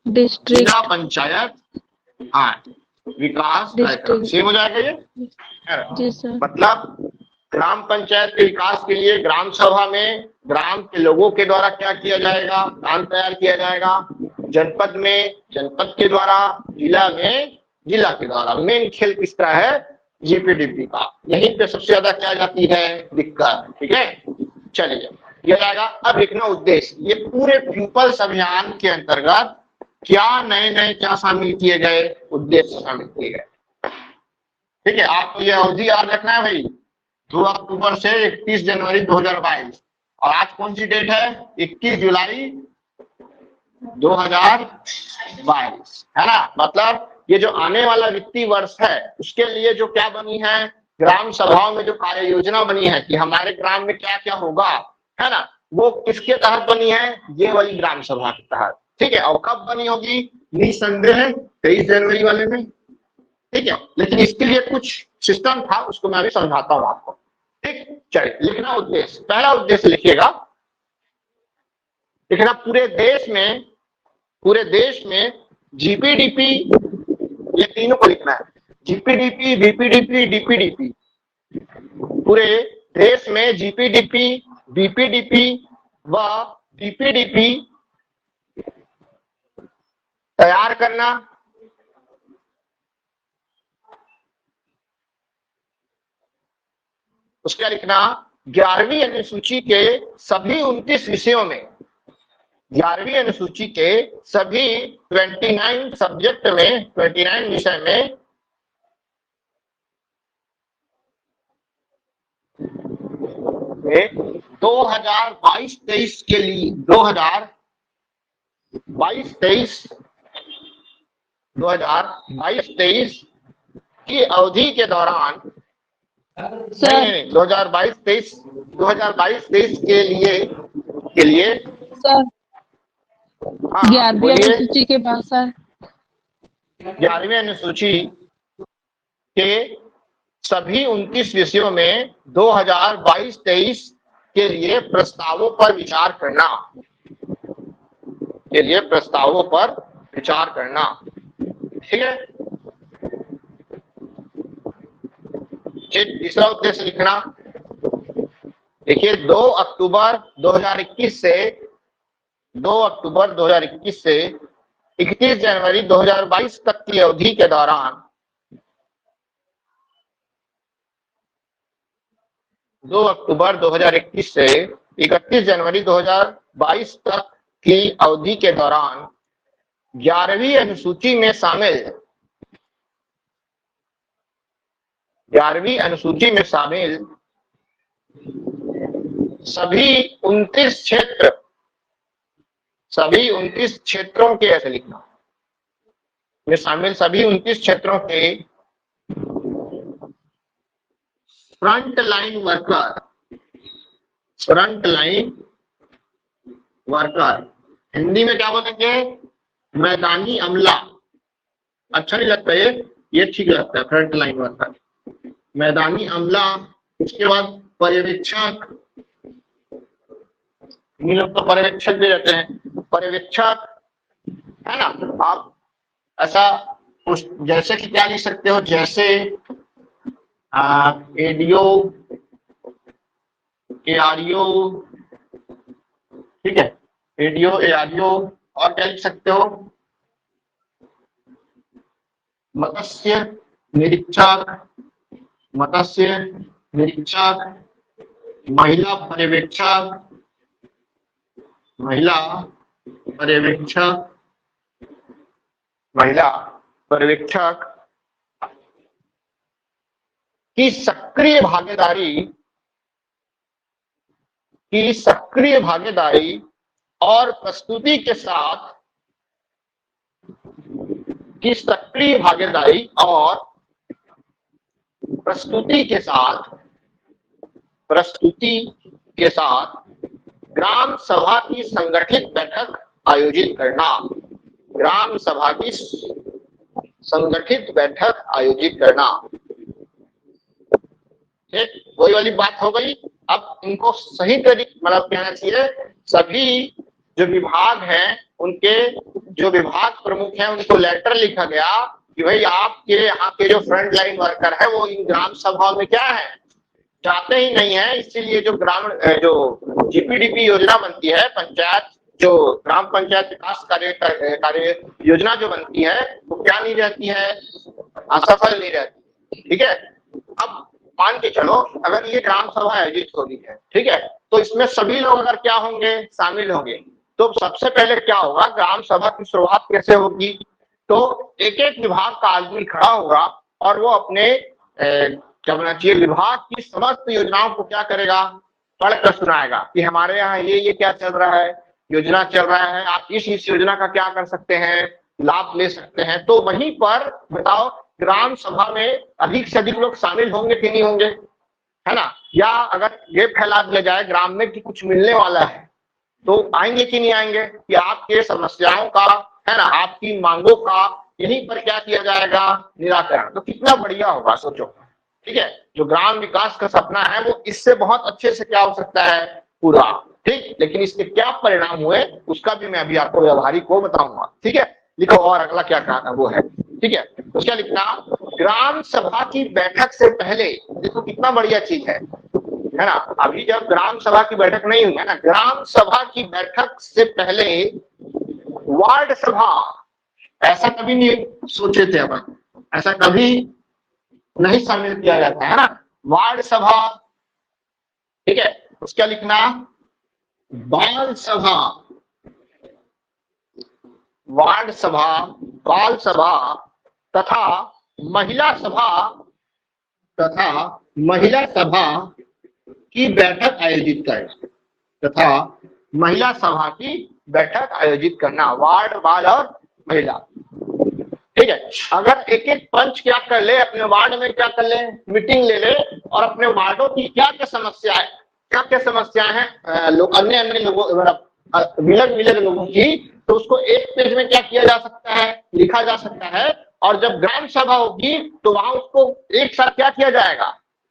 डिस्ट्रिक्ट जिला पंचायत हाँ विकास कार्यक्रम, सेम हो जाएगा ये। जी सर। मतलब ग्राम पंचायत के विकास के लिए ग्राम सभा में ग्राम के लोगों के द्वारा क्या किया जाएगा, प्लान तैयार किया जाएगा। जनपद में जनपद के द्वारा, जिला में जिला के द्वारा। मेन खेल किस तरह है, जीपीडीपी का। यहीं पे सबसे ज्यादा क्या जाती है दिक्कत। ठीक है, चलिए ये जाएगा। अब लिखना उद्देश्य, ये पूरे पीपल्स अभियान के अंतर्गत क्या नए नए क्या शामिल किए गए, उद्देश्य शामिल किए गए। ठीक है, आपको ये अवधि याद रखना है भाई, 2 अक्टूबर से 31 जनवरी 2022, और आज कौन सी डेट है, 21 जुलाई 2022, है ना। मतलब ये जो आने वाला वित्तीय वर्ष है उसके लिए जो क्या बनी है, ग्राम सभाओं में जो कार्य योजना बनी है कि हमारे ग्राम में क्या क्या होगा, है ना, वो किसके तहत बनी है, ये वाली ग्राम सभा के तहत। ठीक है, और कब बनी होगी, निसंदेह 23 जनवरी वाले में। ठीक है, लेकिन इसके लिए कुछ सिस्टम था, उसको मैं अभी समझाता हूँ आपको। ठीक, चलिए लिखना उद्देश्य। पहला उद्देश्य लिखिएगा, लिखना पूरे देश में जीपीडीपी, ये तीनों को लिखना है, जीपीडीपी, बीपीडीपी, डीपीडीपी। पूरे देश में जीपीडीपी, बीपीडीपी व डीपीडीपी तैयार करना, उसका लिखना 11वीं अनुसूची के सभी 29 विषयों में, 11वीं अनुसूची के सभी 29 सब्जेक्ट में, 29 विषय में 2022-23 के लिए 2022-23 की अवधि के दौरान, नहीं 2022-23 के लिए सर हाँ 11वीं बोलिए। अनुसूची के बाद सर 11वीं अनुसूची के सभी 29 विषयों में 2022-23 के लिए प्रस्तावों पर विचार करना, ठीक है। तीसरा उद्देश्य लिखना, देखिए 2 अक्टूबर 2021 से 31 जनवरी 2022 तक की अवधि के दौरान 2 अक्टूबर 2021 से 31 जनवरी 2022 तक की अवधि के दौरान 11वीं अनुसूची में शामिल सभी 29 क्षेत्रों के, ऐसे लिखना, में शामिल सभी 29 क्षेत्रों के फ्रंट लाइन वर्कर, हिंदी में क्या बोलेंगे, मैदानी अमला। अच्छा नहीं लगता ये ठीक लगता है, फ्रंट लाइन वर्कर, मैदानी अमला। उसके बाद पर्यवेक्षक, इन लोग तो पर्यवेक्षक भी रहते हैं, पर्यवेक्षक, है ना। आप ऐसा जैसे कि क्या लिख सकते हो, जैसे एडीओ, एआरईओ, ठीक है, एडीओ, एआरईओ, और क्या लिख सकते हो, मत्स्य निरीक्षक, महिला पर्यवेक्षक, की सक्रिय भागीदारी और प्रस्तुति के साथ ग्राम सभा की संगठित बैठक आयोजित करना। ठीक, वही वाली बात हो गई। अब इनको सही तरीके मतलब कहना चाहिए, सभी जो विभाग हैं उनके जो विभाग प्रमुख हैं उनको लेटर लिखा गया कि भाई आपके यहाँ के जो फ्रंट लाइन वर्कर है वो इन ग्राम सभा में क्या है, जाते ही नहीं है। इसीलिए जो जो जीपीडीपी योजना बनती है, पंचायत जो ग्राम पंचायत विकास कार्य योजना जो बनती है वो क्या नहीं रहती है, असफल नहीं रहती। ठीक है, अब मान के चलो अगर ये ग्राम सभा आयोजित हो रही है, ठीक है, तो इसमें सभी लोग अगर क्या होंगे, शामिल होंगे, तो सबसे पहले क्या होगा, ग्राम सभा की शुरुआत कैसे होगी, तो एक एक विभाग का आदमी खड़ा होगा और वो अपने क्या बोलना चाहिए, विभाग की समस्त योजनाओं को क्या करेगा, पढ़कर सुनाएगा कि हमारे यहाँ ये क्या चल रहा है, योजना चल रहा है, आप इस योजना का क्या कर सकते हैं, लाभ ले सकते हैं। तो वहीं पर बताओ ग्राम सभा में अधिक से अधिक लोग शामिल होंगे कि नहीं होंगे, है ना। या अगर ये फैला दिया जाए ग्राम में कि कुछ मिलने वाला है तो आएंगे कि नहीं आएंगे, कि आपके समस्याओं का, है ना, आपकी मांगों का यहीं पर क्या किया जाएगा, निराकरण। तो कितना बढ़िया होगा, सोचो। ठीक है, जो ग्राम विकास का सपना है वो इससे बहुत अच्छे से क्या हो सकता है, पूरा। ठीक, लेकिन इसके क्या परिणाम हुए उसका भी मैं अभी आपको व्यवहारिक को बताऊंगा। ठीक है, लिखो और अगला क्या कहना वो है। ठीक है, तो क्या लिखना, ग्राम सभा की बैठक से पहले, देखो कितना बढ़िया चीज है ना। अभी जब ग्राम सभा की बैठक नहीं हुई है ना, ग्राम सभा की बैठक से पहले वार्ड सभा, ऐसा कभी नहीं सोचे थे अपन, ऐसा कभी नहीं शामिल किया जाता है ना, वार्ड सभा। ठीक है, उसका लिखना बाल सभा, वार्ड सभा, बाल सभा तथा महिला सभा की बैठक आयोजित करना, वार्ड, बाल और महिला। ठीक है, अगर एक एक पंच क्या कर ले, अपने वार्ड में क्या कर ले, मीटिंग ले ले और अपने वार्डों की क्या क्या समस्याएं हैं, अन्य लोगों, मिलर लोगों की, तो उसको एक पेज में क्या किया जा सकता है, लिखा जा सकता है। और जब ग्राम सभा होगी तो वहां उसको एक साथ क्या किया जाएगा,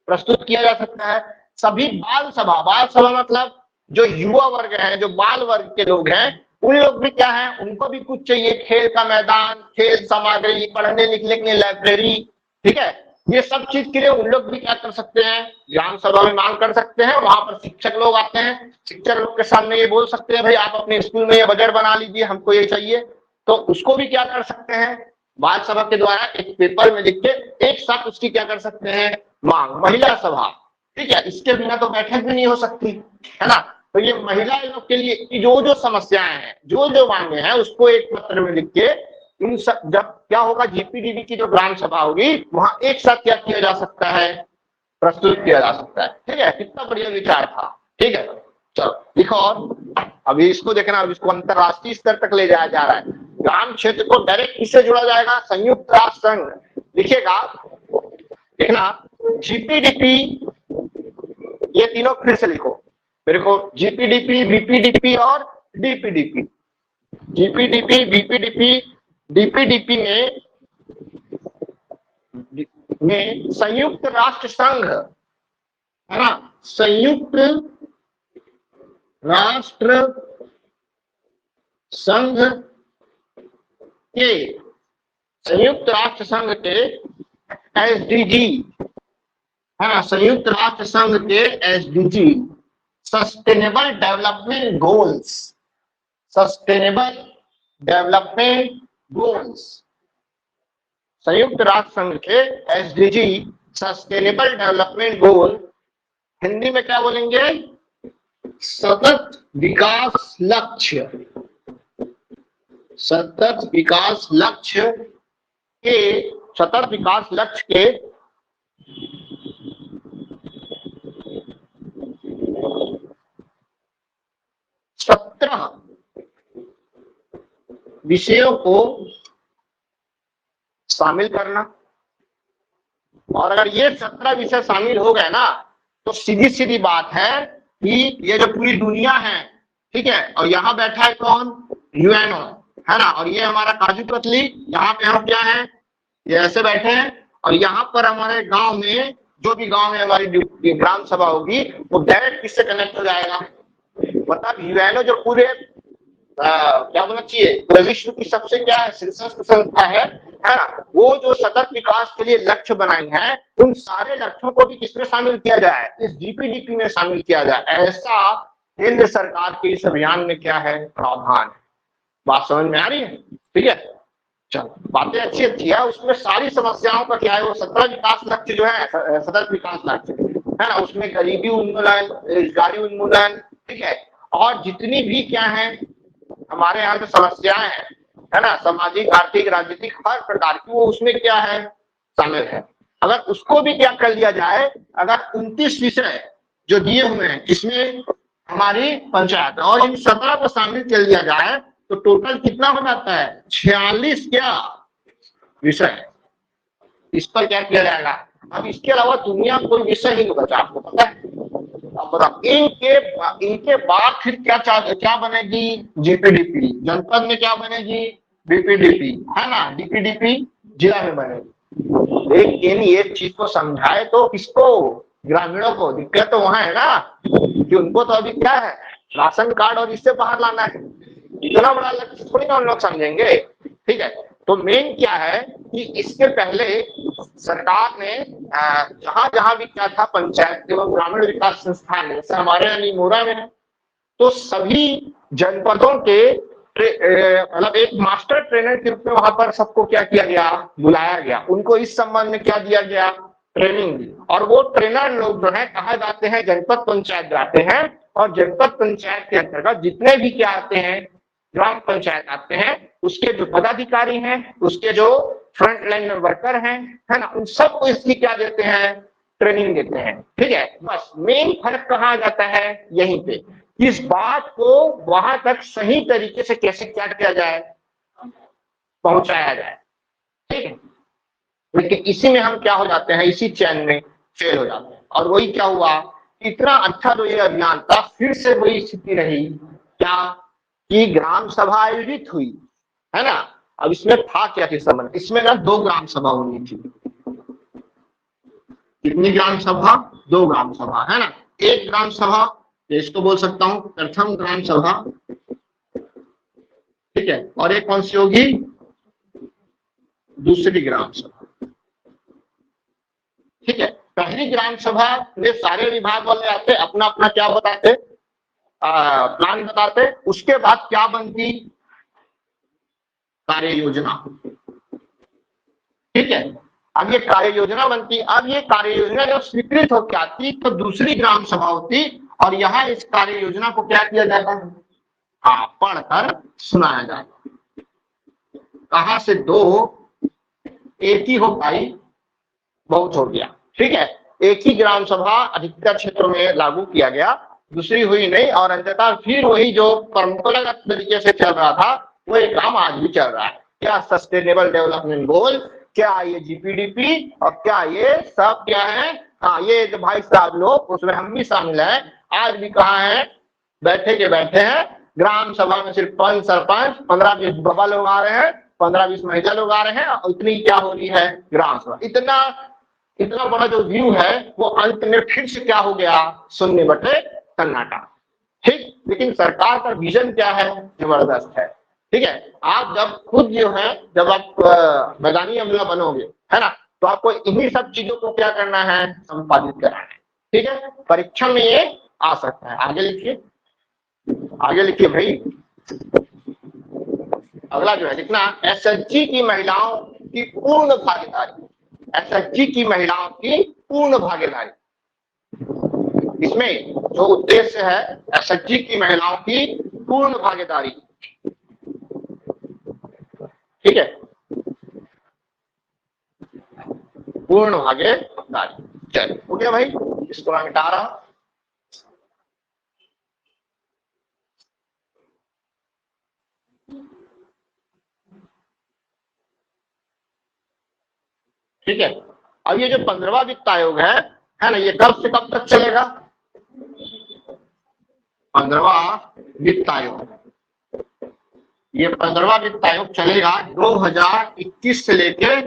प्रस्तुत किया जा सकता है। सभी बाल सभा मतलब जो युवा वर्ग है, जो बाल वर्ग के लोग हैं, उन लोग भी क्या है, उनको भी कुछ चाहिए, खेल का मैदान, खेल सामग्री, पढ़ने लिखने के लिए लाइब्रेरी। ठीक है, ये सब चीज के लिए उन लोग भी क्या कर सकते हैं, ग्राम सभा में मांग कर सकते हैं। वहां पर शिक्षक लोग आते हैं, शिक्षक लोग के सामने ये बोल सकते हैं, भाई आप अपने स्कूल में ये बजट बना लीजिए, हमको ये चाहिए। तो उसको भी क्या कर सकते हैं, बाल सभा के द्वारा एक पेपर में लिख के एक साथ उसकी क्या कर सकते हैं, मांग। महिला सभा, ठीक है, इसके बिना तो बैठक भी नहीं हो सकती, है ना। तो ये महिला लोग के लिए जो समस्याएं हैं, जो मांगे हैं, उसको एक पत्र में लिख के इन सब, जब क्या होगा, जीपीडीबी की जो ग्राम सभा होगी वहां एक साथ क्या किया जा सकता है, प्रस्तुत किया जा सकता है। ठीक है, कितना बढ़िया विचार था। ठीक है, चलो लिखो। और अभी इसको देखना, अभी इसको अंतरराष्ट्रीय स्तर तक ले जाया जा रहा है। ग्राम क्षेत्र को डायरेक्ट किससे जोड़ा जाएगा, संयुक्त राष्ट्र संघ। लिखेगा, देखना, जीपीडीपी, ये तीनों फिर से लिखो मेरे को, जीपीडीपी, बीपीडीपी और डीपीडीपी। जीपीडीपी, बीपीडीपी, डीपीडीपी में संयुक्त राष्ट्र संघ, है ना, संयुक्त राष्ट्र संघ के एसडीजी, है ना, संयुक्त राष्ट्र संघ के एसडीजी, सस्टेनेबल डेवलपमेंट गोल्स, संयुक्त राष्ट्र संघ के SDG, sustainable development goal, Hindi में क्या बोलेंगे, सतत विकास लक्ष्य, सतत विकास लक्ष्य के विषयों को शामिल करना। और अगर ये 17 विषय शामिल हो गए ना तो सीधी सीधी बात है कि ये जो पूरी दुनिया है, ठीक है, और यहाँ बैठा है कौन, यूएनओ, है ना, और ये हमारा काजू कतली, यहाँ पे हम क्या है, ये ऐसे बैठे हैं, और यहाँ पर हमारे गांव में जो भी गांव में हमारी ग्राम सभा होगी वो डायरेक्ट किससे कनेक्ट हो जाएगा, मतलब यूएनओ जो पूरे क्या बोलना चाहिए, पूरे विश्व की सबसे क्या है, शीर्षस्थ संस्था है ना, वो जो सतत विकास के लिए लक्ष्य बनाई है, उन सारे लक्ष्यों को भी किसमें शामिल किया जाए, इस जीपीडीपी में शामिल किया जाए, ऐसा केंद्र सरकार के इस अभियान में क्या है, प्रावधान है। बात समझ में आ रही है? ठीक है, चलो बातें अच्छी अच्छी है, उसमें सारी समस्याओं का क्या है, वो 17 विकास लक्ष्य जो है, सतत विकास लक्ष्य है ना, उसमें गरीबी उन्मूलन, रोजगारी उन्मूलन, ठीक है, और जितनी भी क्या है हमारे यहाँ जो समस्याएं हैं, है ना, सामाजिक, आर्थिक, राजनीतिक, हर प्रकार की, वो उसमें क्या है, शामिल है। अगर उसको भी क्या कर लिया जाए, अगर 29 विषय जो दिए हुए हैं इसमें हमारी पंचायत और इन 17 को शामिल कर लिया जाए तो टोटल कितना हो जाता है, 46 क्या विषय, इस पर क्या किया जाएगा। अब इसके अलावा दुनिया कोई विषय ही नहीं बचा, आपको पता है। अब बताओ इनके बाद फिर क्या बनेगी, जीपीडीपी, जनपद में क्या बनेगी, बीपीडीपी, है ना, डीपीडीपी जिला में बनेगी। लेकिन ये चीज को समझाए तो किसको, ग्रामीणों को। दिक्कत तो वहां है ना कि उनको तो अभी क्या है, राशन कार्ड और इससे बाहर लाना है, इतना बड़ा लक्ष्य थोड़ी ना उन लोग समझेंगे। ठीक है, तो मेन क्या है कि इसके पहले सरकार ने जहां जहां भी क्या था, पंचायत एवं ग्रामीण विकास संस्थान, जैसे हमारे अलीमोड़ा में है, तो सभी जनपदों के मतलब एक मास्टर ट्रेनर के रूप में वहां पर सबको क्या किया गया, बुलाया गया, उनको इस संबंध में क्या दिया गया, ट्रेनिंग दी। और वो ट्रेनर लोग जो है कहा जाते हैं, जनपद पंचायत जाते हैं, और जनपद पंचायत के अंतर्गत जितने भी क्या आते हैं, ग्राम पंचायत आते हैं, उसके जो पदाधिकारी हैं, उसके जो फ्रंट लाइन वर्कर हैं, है ना, उन सबको इसकी क्या देते हैं, ट्रेनिंग देते हैं। ठीक है, बस मेन फर्क कहा जाता है यहीं पे, इस बात को वहां तक सही तरीके से कैसे क्या किया जाए, पहुंचाया जाए। ठीक है, लेकिन इसी में हम क्या हो जाते हैं, इसी चैन में फेल हो जाते हैं। और वही क्या हुआ, इतना अच्छा जो ये अभियान था, फिर से वही स्थिति रही क्या कि ग्राम सभा आयोजित हुई, है ना। अब इसमें था क्या कि संबंध, इसमें ना 2 ग्राम सभा होनी थी। कितनी ग्राम सभा, 2 ग्राम सभा, है ना। एक ग्राम सभा, इसको बोल सकता हूं प्रथम ग्राम सभा, ठीक है, और एक कौन सी होगी, दूसरी ग्राम सभा। ठीक है, पहली ग्राम सभा में सारे विभाग वाले आते, अपना अपना क्या बताते, प्लान बताते, उसके बाद क्या बनती, कार्य योजना। ठीक है, अब ये कार्य योजना बनती, अब ये कार्य योजना जब स्वीकृत होकर आती तो दूसरी ग्राम सभा होती, और यहाँ इस कार्य योजना को क्या किया जाता है, पढ़कर सुनाया जाता। कहां से 2 एक ही हो पाई, बहुत हो गया। ठीक है, एक ही ग्राम सभा अधिकतर क्षेत्रों में लागू किया गया, दूसरी हुई नहीं, और अंततः फिर वही जो परंपरागत तरीके से चल रहा था वही काम आज भी चल रहा है। क्या सस्टेनेबल डेवलपमेंट गोल, क्या ये जीपीडीपी, और क्या ये सब क्या है, ये जो भाई साहब लोग, उसमें हम भी शामिल हैं, आज भी कहाँ है, बैठे के बैठे हैं ग्राम सभा में, सिर्फ 5 सरपंच, 15-20 बाबा लोग आ रहे हैं, 15-20 महिला लोग आ रहे हैं, और इतनी क्या हो रही है, ग्राम सभा। इतना बड़ा जो व्यू है वो अंत में फिर से क्या हो गया, शून्य बटे सन्नाटा। ठीक, लेकिन सरकार का विजन क्या है, जबरदस्त है। ठीक है, आप जब खुद जो है, जब आप मैदानी अमला बनोगे, है ना, तो आपको इन्हीं सब चीजों को क्या करना है, संपादित करना है। ठीक है, परीक्षा में ये आ सकता है। आगे लिखिए, आगे लिखिए भाई, अगला जो है लिखना, एसएचजी की महिलाओं की पूर्ण भागीदारी, एसएचजी की महिलाओं की पूर्ण भागीदारी। इसमें जो उद्देश्य है, एसएचजी की महिलाओं की पूर्ण भागीदारी। ठीक है, पूर्ण भागीदारी। चलिए हो गया भाई, इसको मैं मिटा रहा हूं। ठीक है। अब ये जो 15वां वित्त आयोग है ना, ये कब से कब तक चलेगा? 15वां वित्त आयोग, ये 15वां वित्त आयोग चलेगा 2021 से लेके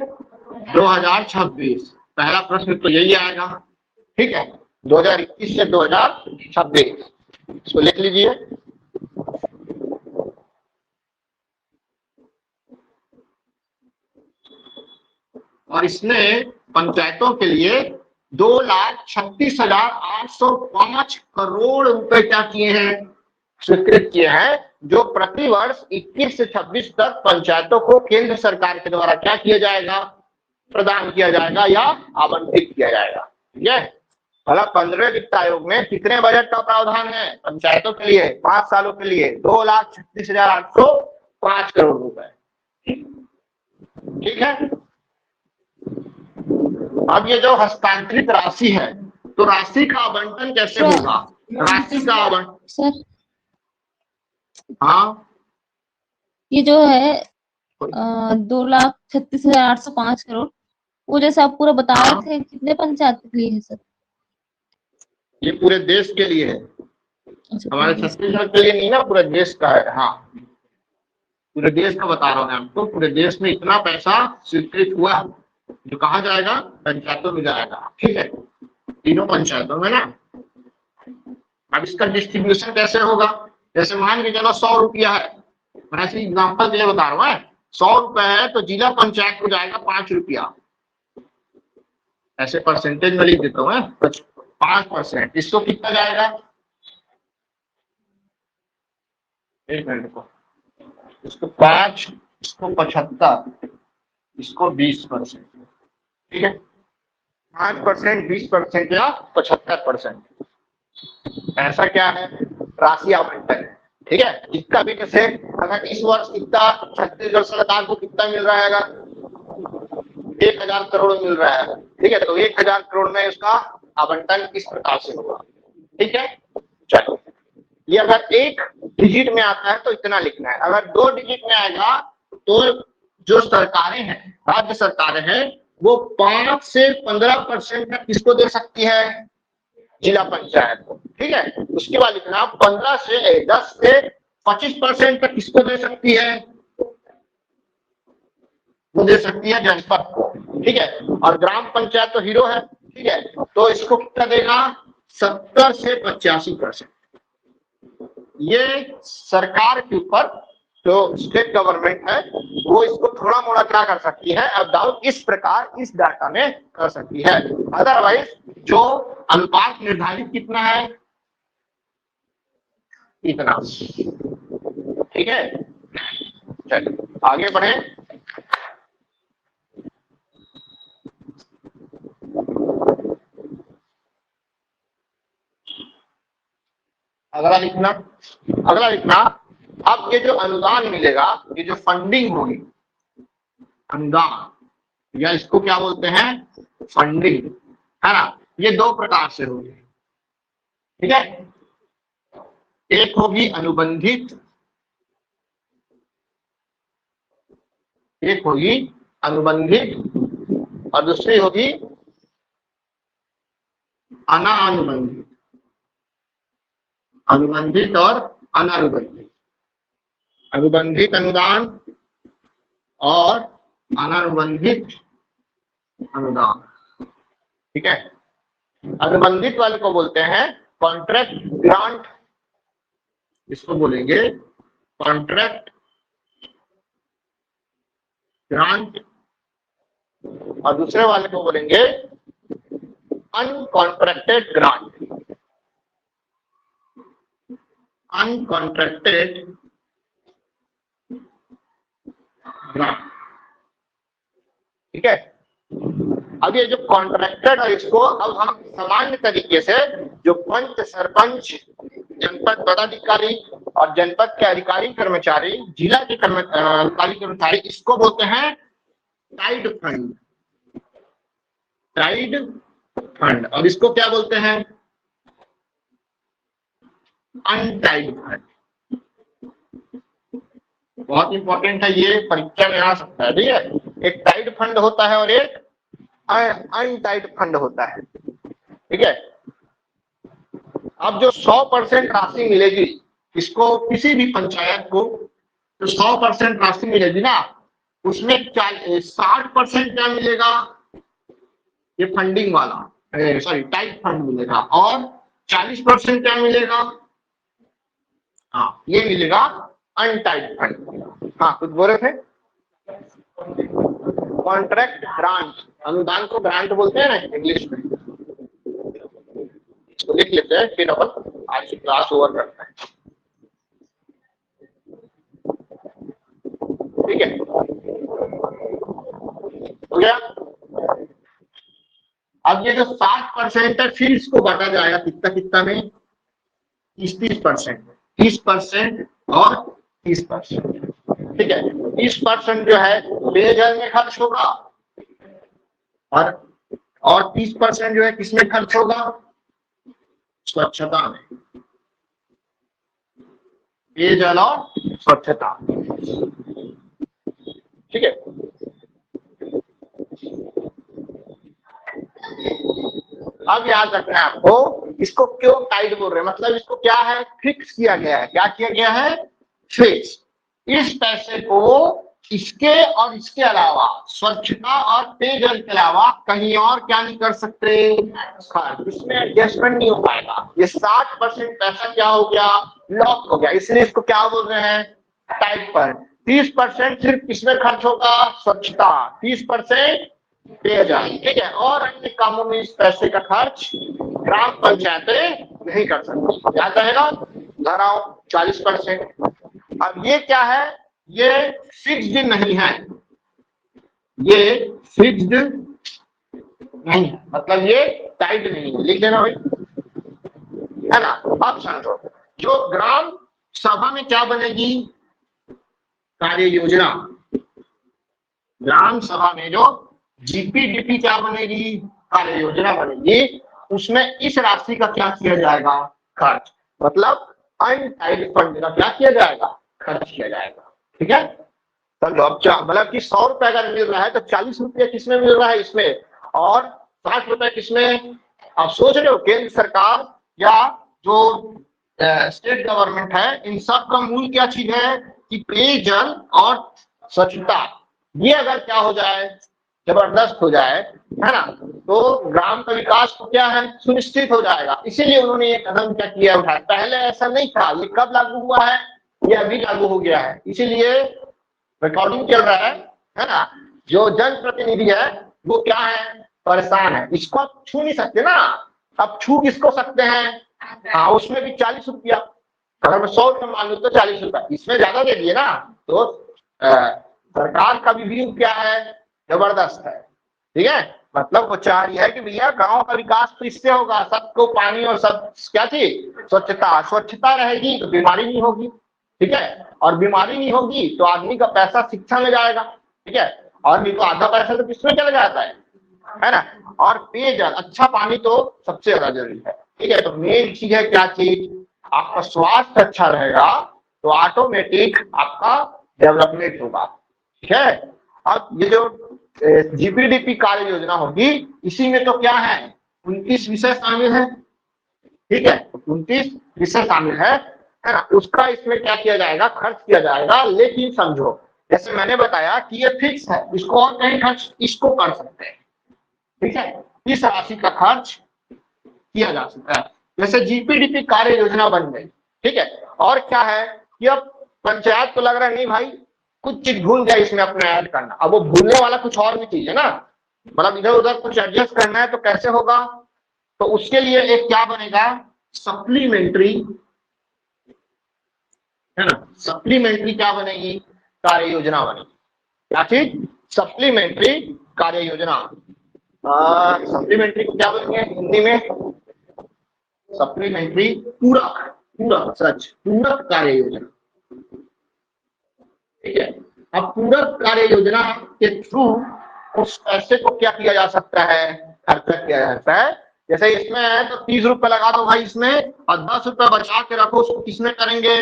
2026। पहला प्रश्न तो यही आएगा, ठीक है, 2021 से 2026, इसको लिख लीजिए। और इसने पंचायतों के लिए 2,36,805 करोड़ रुपए क्या किए हैं? स्वीकृत किए हैं, जो प्रति वर्ष 21 से 26 तक पंचायतों को केंद्र सरकार के द्वारा क्या किया जाएगा? प्रदान किया जाएगा या आवंटित किया जाएगा। ठीक है। भला 15वें वित्त आयोग में कितने बजट का प्रावधान है पंचायतों के लिए 5 सालों के लिए? 2,36,805 करोड़ रुपए। ठीक है। अब ये जो हस्तांतरित राशि है, तो राशि का आवंटन कैसे होगा? राशि का आवंटन, सर हाँ, ये जो है 2,36,805 करोड़, वो जैसे आप पूरा बता रहे थे, कितने पंचायत के लिए है सर? ये पूरे देश के लिए है, हमारे छत्तीसगढ़ के लिए नहीं ना, पूरे देश का है। हाँ, पूरे देश का बता रहा हूँ मैं आपको। पूरे देश में इतना पैसा स्वीकृत हुआ जो कहा जाएगा? पंचायतों में जाएगा। ठीक है, तीनों पंचायतों में ना। अब इसका डिस्ट्रीब्यूशन कैसे होगा? जैसे मान के चलो 100 रुपया है, मैं ऐसे एग्जाम्पल के लिए बता रहा हूँ, 100 रुपए है तो जिला पंचायत को जाएगा 5 रुपया, ऐसे परसेंटेज में लिख देता हूँ 5%। इसको कितना जाएगा? एक मिनट को, इसको 5, इसको 75, इसको 20%। ठीक है, 5%, 20% या 75%, ऐसा क्या है? राशि आवंटन है। ठीक है। इसका भी जैसे अगर इस वर्ष कितना छत्तीसगढ़ सरकार को कितना मिल रहा है? 1,000 करोड़ मिल रहा है। ठीक है, तो 1,000 करोड़ में उसका आवंटन इस प्रकार से होगा। ठीक है, चलो, ये अगर 1 डिजिट में आता है तो इतना लिखना है, अगर 2 डिजिट में आएगा तो जो सरकारें हैं, राज्य सरकारें हैं, वो 5 से 15% तक किसको दे सकती है? जिला पंचायत को। ठीक है, उसके बाद लिखना 10 से 25% तक किसको दे सकती है? वो दे सकती है जनपद को। ठीक है, और ग्राम पंचायत तो हीरो है। ठीक है, तो इसको कितना देगा? 70 से 85%। ये सरकार के ऊपर जो स्टेट गवर्नमेंट है वो इसको थोड़ा मोड़ा क्या कर सकती है? अप डाउन इस प्रकार इस डाटा में कर सकती है। अदरवाइज जो अनुपात निर्धारित कितना है? इतना। ठीक है, चलिए आगे बढ़े। अगला लिखना, अब ये जो अनुदान मिलेगा, ये जो फंडिंग होगी, अनुदान या इसको क्या बोलते हैं? फंडिंग, है ना। ये 2 प्रकार से होगी। ठीक है, एक होगी अनुबंधित, एक होगी अनुबंधित और दूसरी होगी अनानुबंधित। अनुबंधित और अनानुबंधित, अनुबंधित अनुदान और अनानुबंधित अनुदान। ठीक है, अनुबंधित वाले को बोलते हैं कॉन्ट्रैक्ट ग्रांट, इसको बोलेंगे कॉन्ट्रैक्ट ग्रांट, और दूसरे वाले को बोलेंगे अनकॉन्ट्रैक्टेड ग्रांट, अनकॉन्ट्रैक्टेड ग्रांट। ठीक है, अब ये जो कॉन्ट्रैक्टेड है, इसको अब हम सामान्य तरीके से जो पंच, सरपंच, जनपद पदाधिकारी और जनपद के अधिकारी कर्मचारी, जिला के अधिकारी कर्मचारी, इसको बोलते हैं टाइड फंड, टाइड फंड। और इसको क्या बोलते हैं? Untied fund. बहुत इंपॉर्टेंट है, ये परीक्षा में आ सकता है। ठीक है, एक टाइड फंड होता है और एक अनटाइड फंड होता है, ठीक है। अब जो 100% राशि मिलेगी इसको, किसी भी पंचायत को जो 100% राशि मिलेगी ना, उसमें 60% क्या मिलेगा, ये फंडिंग वाला सॉरी टाइट फंड मिलेगा, और 40% क्या मिलेगा, हाँ ये मिलेगा अनटाइड फंड। हाँ कुछ बोल रहे थे, कॉन्ट्रैक्ट ग्रांट, अनुदान को ग्रांट बोलते हैं ना इंग्लिश में, इसको लिख लेते हैं फिर अपन आज की क्लास ओवर करते हैं, ठीक है। हो गया। अब ये जो 60% है फिर इसको बांटा जाएगा कितना कितना में, 30% 30% और 30%, ठीक है। 30% जो है पेयजल में खर्च होगा, और 30% जो है किसमें खर्च होगा, स्वच्छता में, पेयजल और स्वच्छता, ठीक है। अब याद रखना है आपको, इसको क्यों टाइट बोल रहे हैं, मतलब इसको क्या है, फिक्स किया गया है। क्या किया गया है, फिक्स। इस पैसे को इसके और इसके अलावा, स्वच्छता और पेयजल के अलावा कहीं और क्या नहीं कर सकते, खर्च, इसमें एडजस्टमेंट नहीं हो पाएगा। ये 60% पैसा क्या हो गया, लॉक हो गया, इसलिए इसको क्या बोल रहे हैं, टाइट पर। 30% सिर्फ किसमें खर्च होगा, स्वच्छता, 30% पेयजल, ठीक है। और अन्य कामों में इस पैसे का खर्च ग्राम पंचायतें नहीं कर सकती। याद रहेगा, धराओ 40%। अब ये क्या है, ये फिक्स्ड नहीं है, ये फिक्स्ड नहीं है, मतलब ये टाइट नहीं है, लिख देना भाई, है ना। अब समझो, जो ग्राम सभा में क्या बनेगी, कार्य योजना, ग्राम सभा में जो जीपीडीपी क्या बनेगी, कार्य योजना बनेगी, उसमें इस राशि का क्या किया जाएगा, खर्च, मतलब अनटाइड फंड का क्या किया जाएगा, खर्च किया जाएगा, ठीक है। समझो, अब मतलब कि 100 रुपए अगर मिल रहा है तो 40 रुपये किसमें मिल रहा है, इसमें, और 60 रुपए किसमें। आप सोच रहे हो, केंद्र सरकार या जो स्टेट गवर्नमेंट है, इन सब का मूल क्या चीज है कि पेयजल और स्वच्छता, ये अगर क्या हो जाए, जबरदस्त हो जाए, है ना, तो ग्राम का विकास तो क्या है, सुनिश्चित हो जाएगा। इसीलिए उन्होंने ये कदम क्या किया, उठाया। पहले ऐसा नहीं था, ये कब लागू हुआ है, ये अभी लागू हो गया है, इसीलिए रिकॉर्डिंग चल रहा है ना। जो जनप्रतिनिधि है वो क्या है, परेशान है, इसको आप छू नहीं सकते ना। अब छू किसको सकते हैं, हाँ, उसमें भी 40 रुपया, अगर मैं 100 रुपये मान लू तो 40 रुपया, इसमें ज्यादा दे दिए ना, तो सरकार का भी व्यू क्या है, जबरदस्त है, ठीक है। मतलब वो चाह रही है कि भैया गांव का विकास तो इससे होगा, सबको पानी और सब क्या चीज, स्वच्छता, स्वच्छता रहेगी तो बीमारी नहीं होगी, ठीक है, और बीमारी नहीं होगी तो आदमी का पैसा शिक्षा में जाएगा, ठीक है, और नहीं तो आधा पैसा तो किसमें चला जाता है ना। और पेयजल, अच्छा पानी तो सबसे ज्यादा जरूरी है, ठीक है। तो मेन चीज है क्या चीज, आपका स्वास्थ्य अच्छा रहेगा तो ऑटोमेटिक आपका डेवलपमेंट होगा, ठीक है। अब ये जो जीपीडीपी कार्य योजना होगी, इसी में तो क्या है, 29 विषय शामिल है, ठीक है, 29 विषय शामिल है ना। उसका इसमें क्या किया जाएगा, खर्च किया जाएगा। लेकिन समझो, जैसे मैंने बताया कि ये फिक्स है, इसको और कहीं खर्च इसको कर सकते हैं, ठीक है, इस राशि का खर्च किया जा सकता है। जैसे जीपीडीपी कार्य योजना बन गई, ठीक है। और क्या है कि अब पंचायत को लग रहा है नहीं भाई, कुछ चीज भूल गया इसमें अपने ऐड करना। अब वो भूलने वाला कुछ और भी चीज है ना, मतलब इधर उधर कुछ एडजस्ट करना है तो कैसे होगा, तो उसके लिए एक क्या बनेगा, सप्लीमेंट्री, है ना, सप्लीमेंट्री क्या बनेगी, कार्य योजना बनेगी। क्या चीज, सप्लीमेंट्री कार्य योजना। सप्लीमेंट्री को क्या बोलेंगे हिंदी में, सप्लीमेंट्री पूरक, पूरक सच, पूरक कार्य योजना, ठीक है। अब पूरक कार्य योजना के थ्रू उस पैसे को क्या किया जा सकता है, खर्चा किया जा सकता है। जैसे इसमें है तो 30 रुपए लगा दो भाई इसमें, और 10 रुपए बचा के रखो, उसको किसमें करेंगे,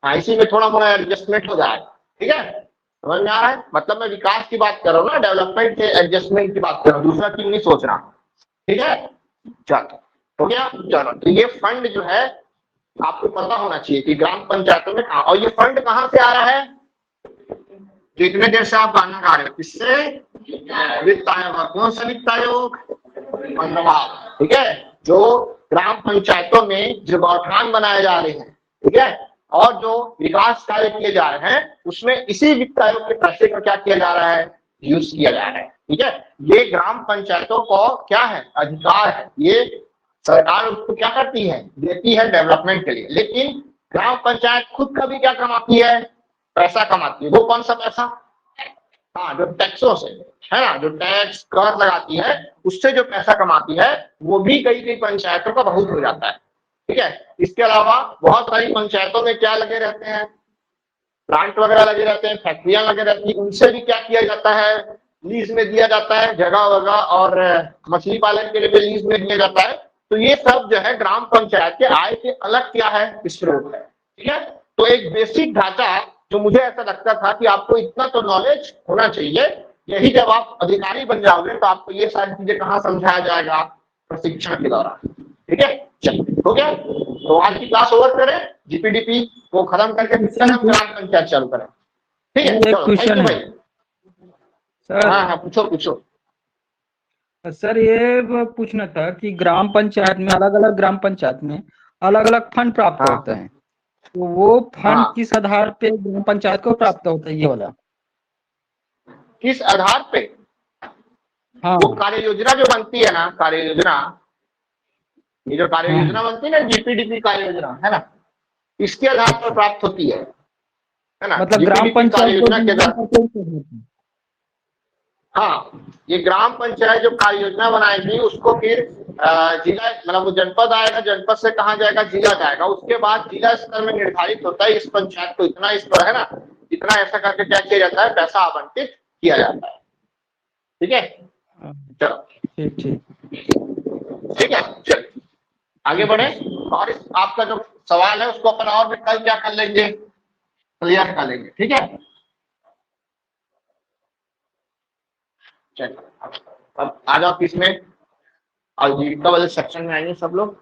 हाँ, इसी में थोड़ा मोड़ा एडजस्टमेंट हो जाएगा, ठीक है। समझ में आ रहा है? मतलब मैं विकास की बात कर रहा हूँ ना, डेवलपमेंट के एडजस्टमेंट की बात कर रहा हूँ, दूसरा चीज नहीं सोच रहा। ठीक है, चलो हो गया। चलो तो ये फंड जो है आपको पता होना चाहिए कि ग्राम पंचायतों में कहाँ, और ये फंड कहाँ से आ रहा है, जो इतने देर से आप गाना गा रहे हो, किससे? वित्त आयोग। कौन सा वित्त आयोग? पंद्रहवां। ठीक है, जो ग्राम पंचायतों में जो गौठान बनाए जा रहे हैं, ठीक है, और जो विकास कार्य किए जा रहे हैं, उसमें इसी वित्त आयोग के पैसे का क्या किया जा रहा है, यूज किया जा रहा है। ठीक है, ये ग्राम पंचायतों को क्या है, अधिकार है, ये सरकार उसको क्या करती है, देती है डेवलपमेंट के लिए। लेकिन ग्राम पंचायत खुद का भी क्या कमाती है, पैसा कमाती है। वो कौन सा पैसा? हाँ, जो टैक्सों से है ना, जो टैक्स कर लगाती है, उससे जो पैसा कमाती है, वो भी कई कई पंचायतों का बहुत हो जाता है। ठीक है, इसके अलावा बहुत सारी पंचायतों में क्या लगे रहते हैं, प्लांट वगैरह लगे रहते हैं, फैक्ट्रियां लगे रहती हैं, उनसे भी क्या किया जाता है, लीज में दिया जाता है, जगह वगैरह, और मछली पालन के लिए भी लीज में दिया जाता है। तो ये सब जो है ग्राम पंचायत के आय के अलग क्या है, स्रोत है। ठीक है, तो एक बेसिक ढांचा जो मुझे ऐसा लगता था कि आपको इतना तो नॉलेज होना चाहिए, यही जब आप अधिकारी बन जाओगे तो आपको ये सारी चीजें कहाँ समझाया जाएगा, प्रशिक्षण के दौरान। ठीक है, चलिए हो गया। तो आज की क्लास ओवर करें, जीपीडीपी को खत्म करके फिर हम ग्राम पंचायत चालू करें। ठीक है, चलो थैंक यू भाई। सर हाँ हाँ, पूछो पूछो। सर ये पूछना था कि ग्राम पंचायत में, अलग अलग ग्राम पंचायत में अलग अलग फंड प्राप्त हाँ। होते हैं, तो वो फंड हाँ। किस आधार पे ग्राम पंचायत को प्राप्त होता है, ये वाला? किस आधार पे? हाँ वो कार्य योजना जो बनती है ना, कार्य योजना, ये जो कार्य हाँ। योजना बनती है ना, जीपीडीपी कार्य योजना है ना, इसके आधार पर प्राप्त होती है ना। मतलब ग्राम GPDP कार्य पंचायत योजना के आधार, को हाँ, ये ग्राम पंचायत जो कार्य योजना बनाएगी उसको फिर जिला, मतलब वो जनपद आएगा, जनपद से कहाँ जाएगा, जिला जाएगा, उसके बाद जिला स्तर में निर्धारित होता है इस पंचायत को इतना, इस पर है ना, इतना, ऐसा करके क्या किया जाता है, पैसा आवंटित किया जाता है। ठीक है, चलो ठीक ठीक। ठीक है, चलिए आगे बढ़े। और आपका जो सवाल है उसको अपन और भी कल क्या कर लेंगे, क्लियर कर लेंगे। ठीक है, चलिए अब आ जाओ किसमें, और जीविका वाले सेक्शन में आएंगे सब लोग।